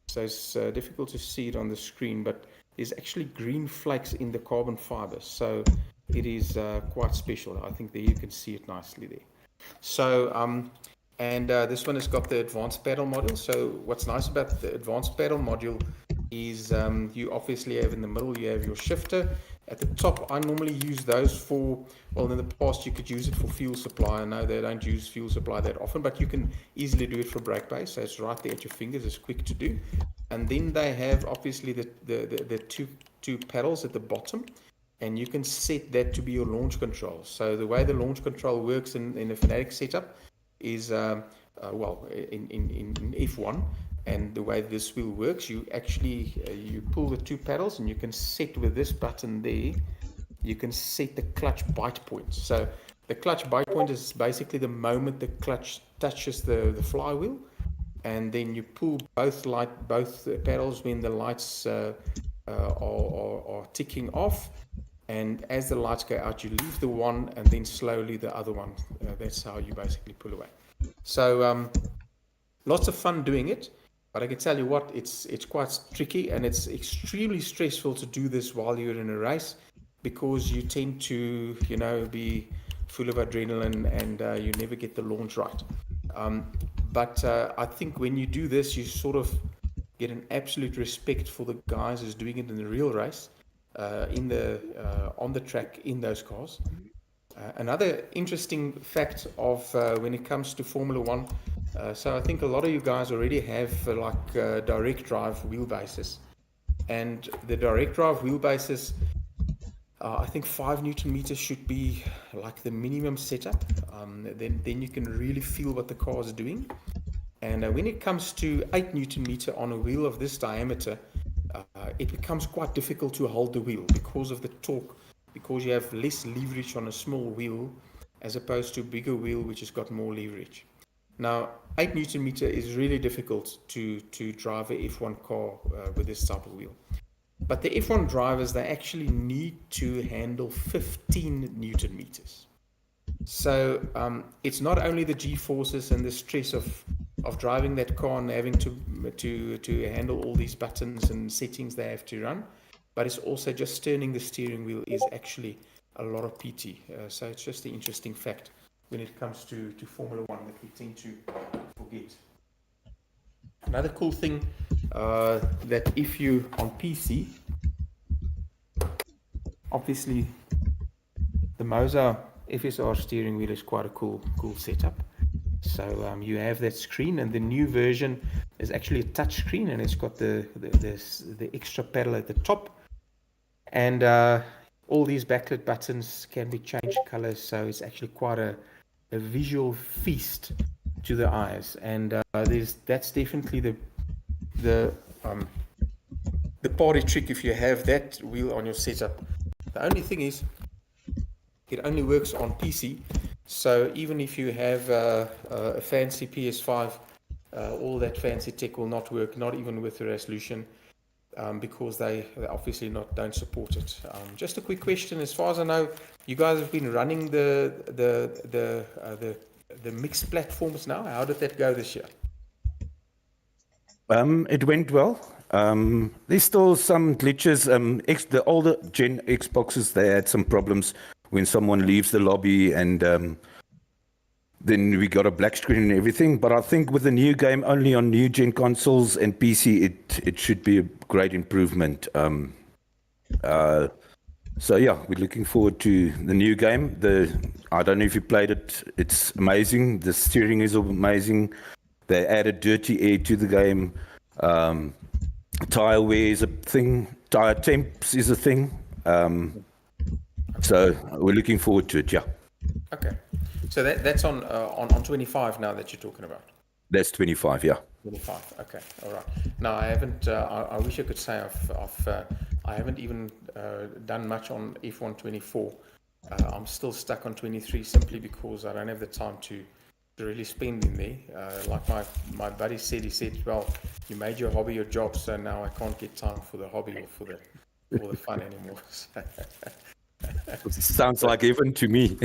Speaker 6: So it's difficult to see it on the screen, but there's actually green flakes in the carbon fiber. So it is quite special. I think there you can see it nicely there. So, this one has got the advanced paddle module. So what's nice about the advanced paddle module is you obviously have in the middle, you have your shifter. At the top, I normally use those for, well, in the past you could use it for fuel supply. I know they don't use fuel supply that often, but you can easily do it for brake base. So it's right there at your fingers, it's quick to do. And then they have obviously the two paddles at the bottom, and you can set that to be your launch control. So the way the launch control works in a Fnatic setup is, well, in F1, and the way this wheel works, you actually you pull the two paddles, and you can set with this button there, you can set the clutch bite point. So the clutch bite point is basically the moment the clutch touches the flywheel, and then you pull both paddles when the lights are ticking off, and as the lights go out, you leave the one and then slowly the other one. That's how you basically pull away. So lots of fun doing it, but I can tell you what, it's quite tricky, and it's extremely stressful to do this while you're in a race, because you tend to, you know, be full of adrenaline, and you never get the launch right. But I think when you do this, you sort of get an absolute respect for the guys who's doing it in the real race, on the track in those cars. Another interesting fact of when it comes to Formula One, so I think a lot of you guys already have direct drive wheelbases, and the direct drive wheelbases, I think 5 Newton meters should be like the minimum setup. Then you can really feel what the car is doing. And when it comes to 8 Newton meter on a wheel of this diameter, it becomes quite difficult to hold the wheel because of the torque, because you have less leverage on a small wheel as opposed to a bigger wheel which has got more leverage. Now, 8 Newton meter is really difficult to drive a F1 car with this type of wheel. But the F1 drivers, they actually need to handle 15 Newton meters. So it's not only the G-forces and the stress of driving that car and having to handle all these buttons and settings they have to run, but it's also just turning the steering wheel is actually a lot of PT. So it's just an interesting fact when it comes to Formula One that we tend to forget. Another cool thing that if you on PC, obviously the Moza FSR steering wheel is quite a cool setup. So you have that screen, and the new version is actually a touch screen, and it's got the extra paddle at the top, and all these backlit buttons can be changed colors, so it's actually quite a visual feast to the eyes. And that's definitely the party trick if you have that wheel on your setup. The only thing is, it only works on PC. So even if you have a fancy PS5, all that fancy tech will not work, not even with the resolution, because they obviously don't support it. Just a quick question: as far as I know, you guys have been running the mixed platforms now. How did that go this year?
Speaker 5: It went well. There's still some glitches. The older gen Xboxes, they had some problems when someone leaves the lobby, and then we got a black screen and everything. But I think with the new game only on new gen consoles and PC, it should be a great improvement. So yeah, we're looking forward to the new game. I don't know if you played it. It's amazing. The steering is amazing. They added dirty air to the game. Tire wear is a thing. Tire temps is a thing. So we're looking forward to it. Yeah,
Speaker 6: Okay. So that's on 25 now that you're talking about.
Speaker 5: that's 25. Yeah.
Speaker 6: 25. Okay. All right. No, I haven't. I wish I could say I haven't even done much on F1 24. I'm still stuck on 23 simply because I don't have the time to really spend in there. Like my buddy said, he said, "Well, you made your hobby your job, so now I can't get time for the hobby or for the fun anymore."
Speaker 5: Sounds like even to me.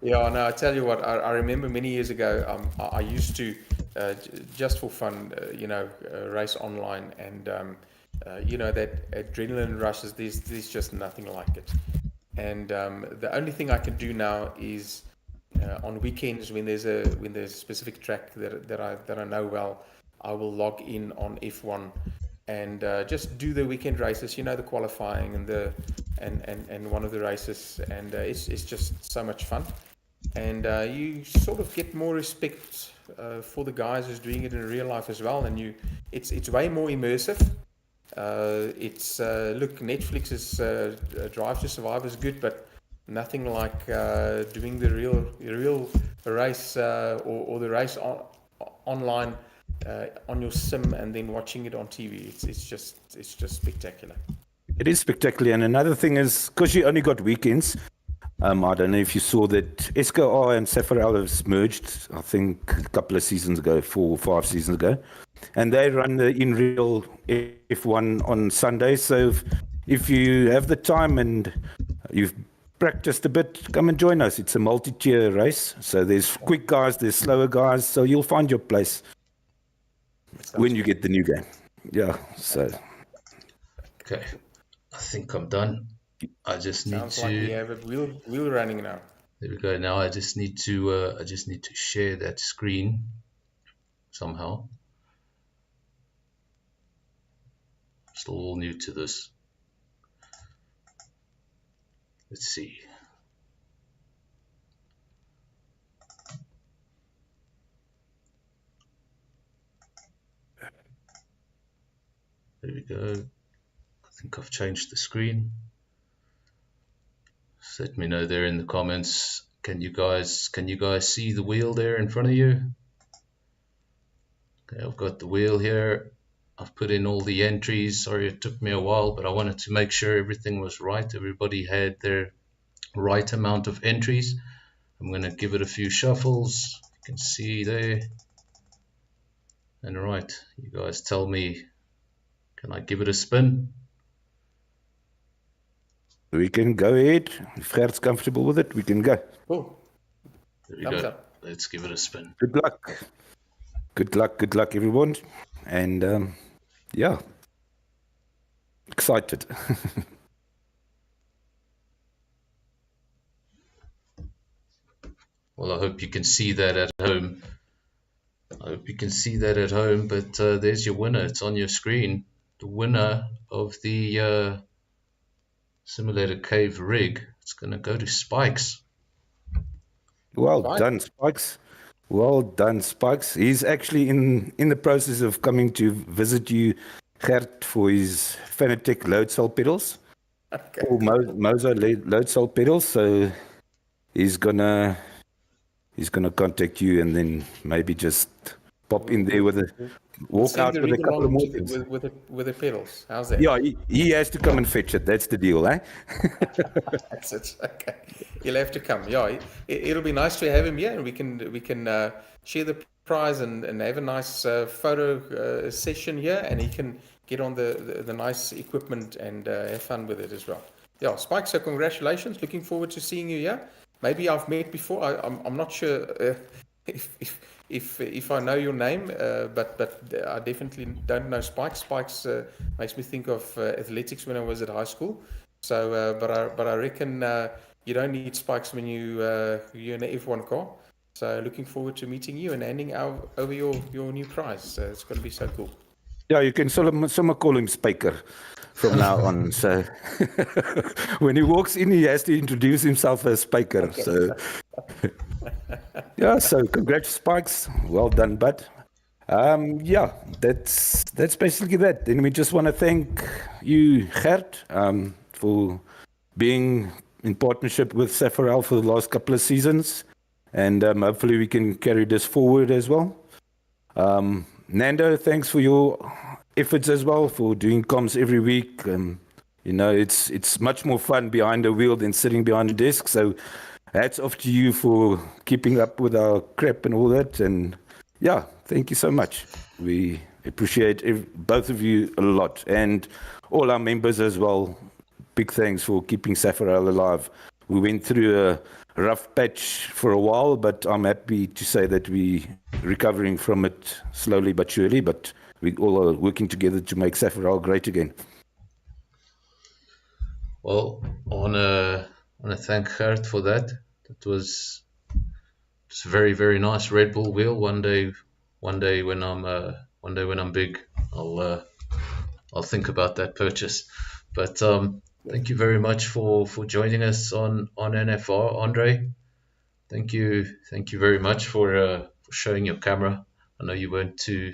Speaker 6: Yeah, no, I tell you what, I remember many years ago, I used to, just for fun, race online, and, that adrenaline rushes, there's just nothing like it. And the only thing I can do now is on weekends when there's a specific track that I know well, I will log in on F1 and just do the weekend races, the qualifying and one of the races, and it's just so much fun, and you sort of get more respect for the guys who's doing it in real life as well, and it's way more immersive. Look, Netflix's Drive to Survive is good, but nothing like doing the real race or the race online on your sim and then watching it on TV. It's just spectacular.
Speaker 5: It is spectacular. And another thing is, because you only got weekends, I don't know if you saw that SKR and SAFRL have merged, I think a couple of seasons ago, 4 or 5 seasons ago. And they run the in-real F1 on Sundays. So if you have the time and you've practiced a bit, come and join us. It's a multi-tier race. So there's quick guys, there's slower guys. So you'll find your place when you get the new game. Yeah, so.
Speaker 4: Okay, I think I'm done. I just need
Speaker 6: Sounds
Speaker 4: to.
Speaker 6: like we have a wheel running now.
Speaker 4: There we go. Now I just need to share that screen somehow. Still all new to this. Let's see. There we go. I think I've changed the screen. Just let me know there in the comments. Can you guys see the wheel there in front of you? Okay, I've got the wheel here. I've put in all the entries. Sorry it took me a while, but I wanted to make sure everything was right. Everybody had their right amount of entries. I'm going to give it a few shuffles. You can see there. And right, you guys tell me, can I give it a spin?
Speaker 5: We can go ahead. If Gert's comfortable with it, we can go.
Speaker 6: Cool.
Speaker 4: There we
Speaker 6: Thumbs
Speaker 4: go.
Speaker 6: up.
Speaker 4: Let's give it a spin.
Speaker 5: Good luck. Good luck, everyone. And yeah, excited.
Speaker 4: Well, I hope you can see that at home. But there's your winner. It's on your screen. The winner of the Simulator Cave rig. It's going to go to Spikes.
Speaker 5: Well done, Spikes. Well done, Spikes. He's actually in the process of coming to visit you, Gert, for his Fanatec load cell pedals.
Speaker 6: Okay.
Speaker 5: Or Mozo load cell pedals. So he's gonna contact you and then maybe just pop in there with a walk out with a couple of more things.
Speaker 6: With the pedals. How's that?
Speaker 5: Yeah, he has to come and fetch it. That's the deal, eh?
Speaker 6: That's it. Okay. You'll have to come. Yeah, it'll be nice to have him here, and we can share the prize and have a nice photo session here, and he can get on the nice equipment and have fun with it as well. Yeah, Spike. So congratulations. Looking forward to seeing you here. Maybe I've met before. I'm not sure if I know your name, but I definitely don't know Spikes. Spikes makes me think of athletics when I was at high school. So, but I reckon you don't need Spikes when you're in an F1 car. So, looking forward to meeting you and handing over your new prize. It's going to be so cool.
Speaker 5: Yeah, you can someone call him Spiker from now on. So when he walks in, he has to introduce himself as Spiker. Okay. So Yeah, so congrats, Spikes. Well done, bud. Yeah, that's basically that. Then we just want to thank you, Gert, for being in partnership with SAFRL for the last couple of seasons, and hopefully we can carry this forward as well. Nando, thanks for your efforts as well for doing comms every week. You know, it's much more fun behind the wheel than sitting behind a desk. So hats off to you for keeping up with our crap and all that. And yeah, thank you so much. We appreciate both of you a lot, and all our members as well. Big thanks for keeping SAFRL alive. We went through a rough patch for a while, but I'm happy to say that we're recovering from it slowly but surely. But we all are working together to make SAFRL great again.
Speaker 4: Well, I wanna thank Gert for that. That was just a very, very nice Red Bull wheel. One day when I'm big, I'll think about that purchase. But thank you very much for joining us on NFR, Andre. Thank you very much for showing your camera. I know you weren't too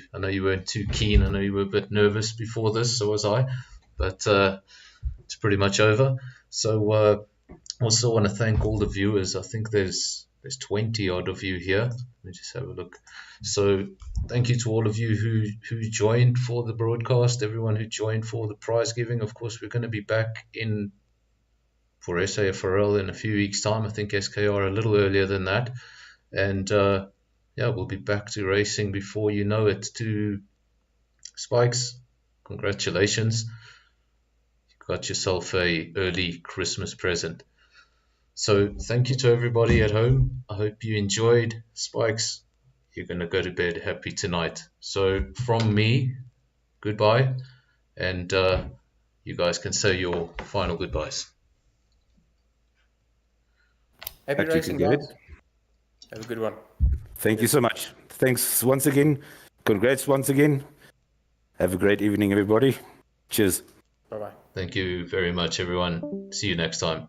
Speaker 4: keen. I know you were a bit nervous before this, so was I. But it's pretty much over. So also want to thank all the viewers. I think there's 20 odd of you here. Let me just have a look. So thank you to all of you who joined for the broadcast, everyone who joined for the prize giving. Of course, we're going to be back in for SAFRL in a few weeks' time. I think SKR a little earlier than that. And yeah, we'll be back to racing before you know it. To Spikes, congratulations. You got yourself a early Christmas present. So thank you to everybody at home. I hope you enjoyed. Spikes, you're going to go to bed happy tonight. So from me, goodbye. And you guys can say your final goodbyes.
Speaker 6: Happy
Speaker 5: That you
Speaker 6: racing,
Speaker 5: can get
Speaker 6: guys.
Speaker 5: it.
Speaker 6: Have a good one.
Speaker 5: Thank you so much. Thanks once again. Congrats once again. Have a great evening, everybody. Cheers.
Speaker 6: Bye-bye.
Speaker 4: Thank you very much, everyone. See you next time.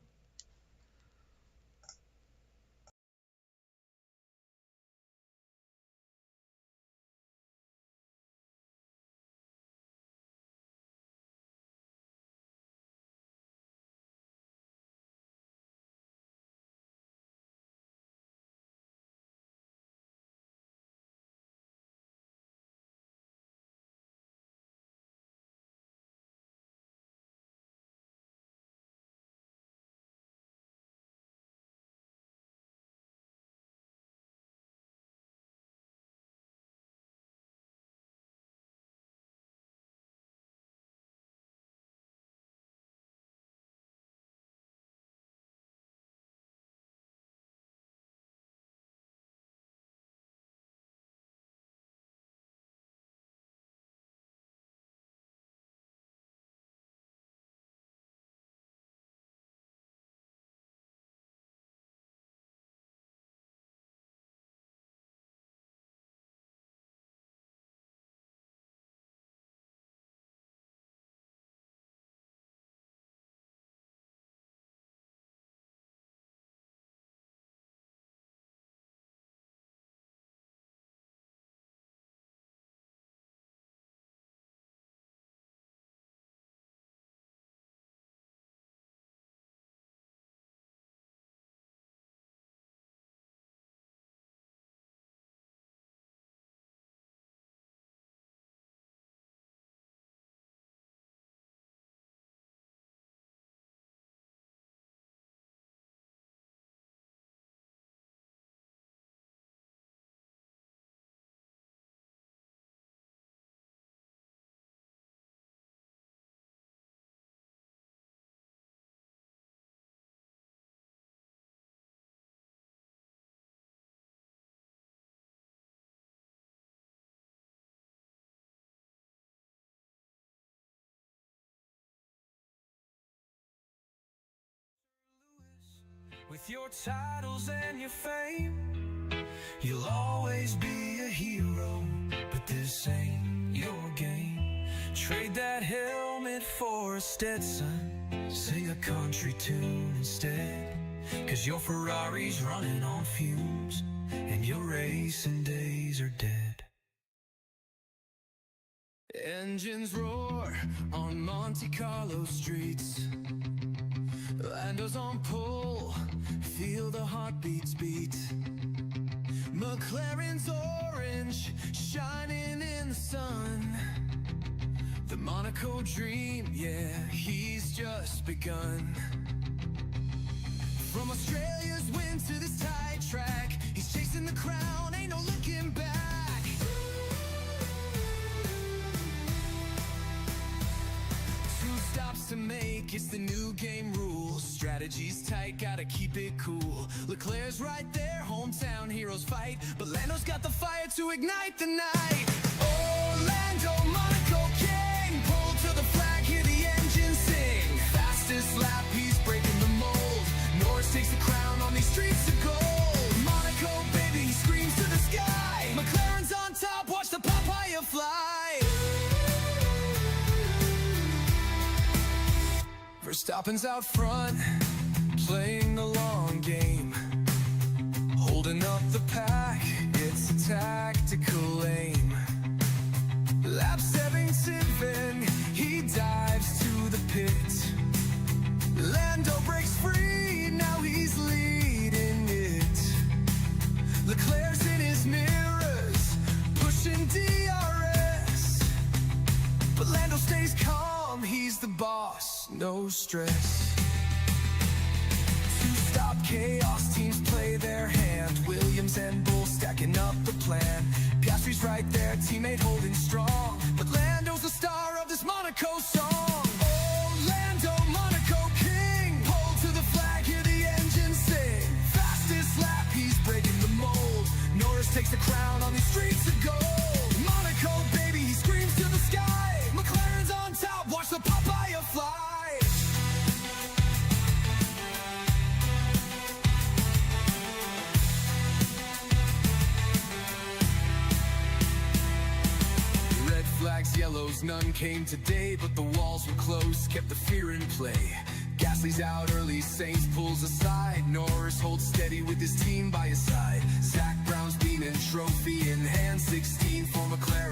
Speaker 3: With your titles and your fame, you'll always be a hero, but this ain't your game. Trade that helmet for a Stetson, sing a country tune instead, 'cause your Ferrari's running on fumes. and your racing days are dead. Engines roar on Monte Carlo streets. Lando's on pull, feel the heartbeats beat. McLaren's orange, shining in the sun. The Monaco dream, yeah, he's just begun. From Australia's win to this tight track, he's chasing the crown, ain't no looking back. 2 stops to make, it's the new game rules. Strategy's tight, gotta keep it cool. Leclerc's right there, hometown heroes fight, but Lando's got the fire to ignite the night. Orlando, Monaco King, pull to the flag, hear the engine sing. Fastest lap, he's breaking the mold. Norris takes the crown on these streets of gold. Monaco, baby, he screams to the sky. McLaren's on top, watch the papaya fly. Verstappen's out front, playing the long game. Holding up the pack, it's a tactical aim. Lap 77, he dives to the pit. Lando breaks free, now he's leading it. Leclerc's in his mirrors, pushing DRS. But Lando stays calm, he's the boss, no stress. 2-stop chaos, teams play their hand. Williams and Bull stacking up the plan. Piastri's right there, teammate holding strong. But Lando's the star of this Monaco song. Orlando, Monaco King, pull to the flag, hear the engine sing. Fastest lap, he's breaking the mold. Norris takes the crown on these streets of gold. Monaco, baby, he screams to the sky. McLaren's on top, watch the papaya fly. Red flags, yellows, none came today, but the walls were closed, kept the fear in play. Gasly's out early, Sainz pulls aside. Norris holds steady with his team by his side. Zach Brown's beaming, trophy in hand, 16 for McLaren.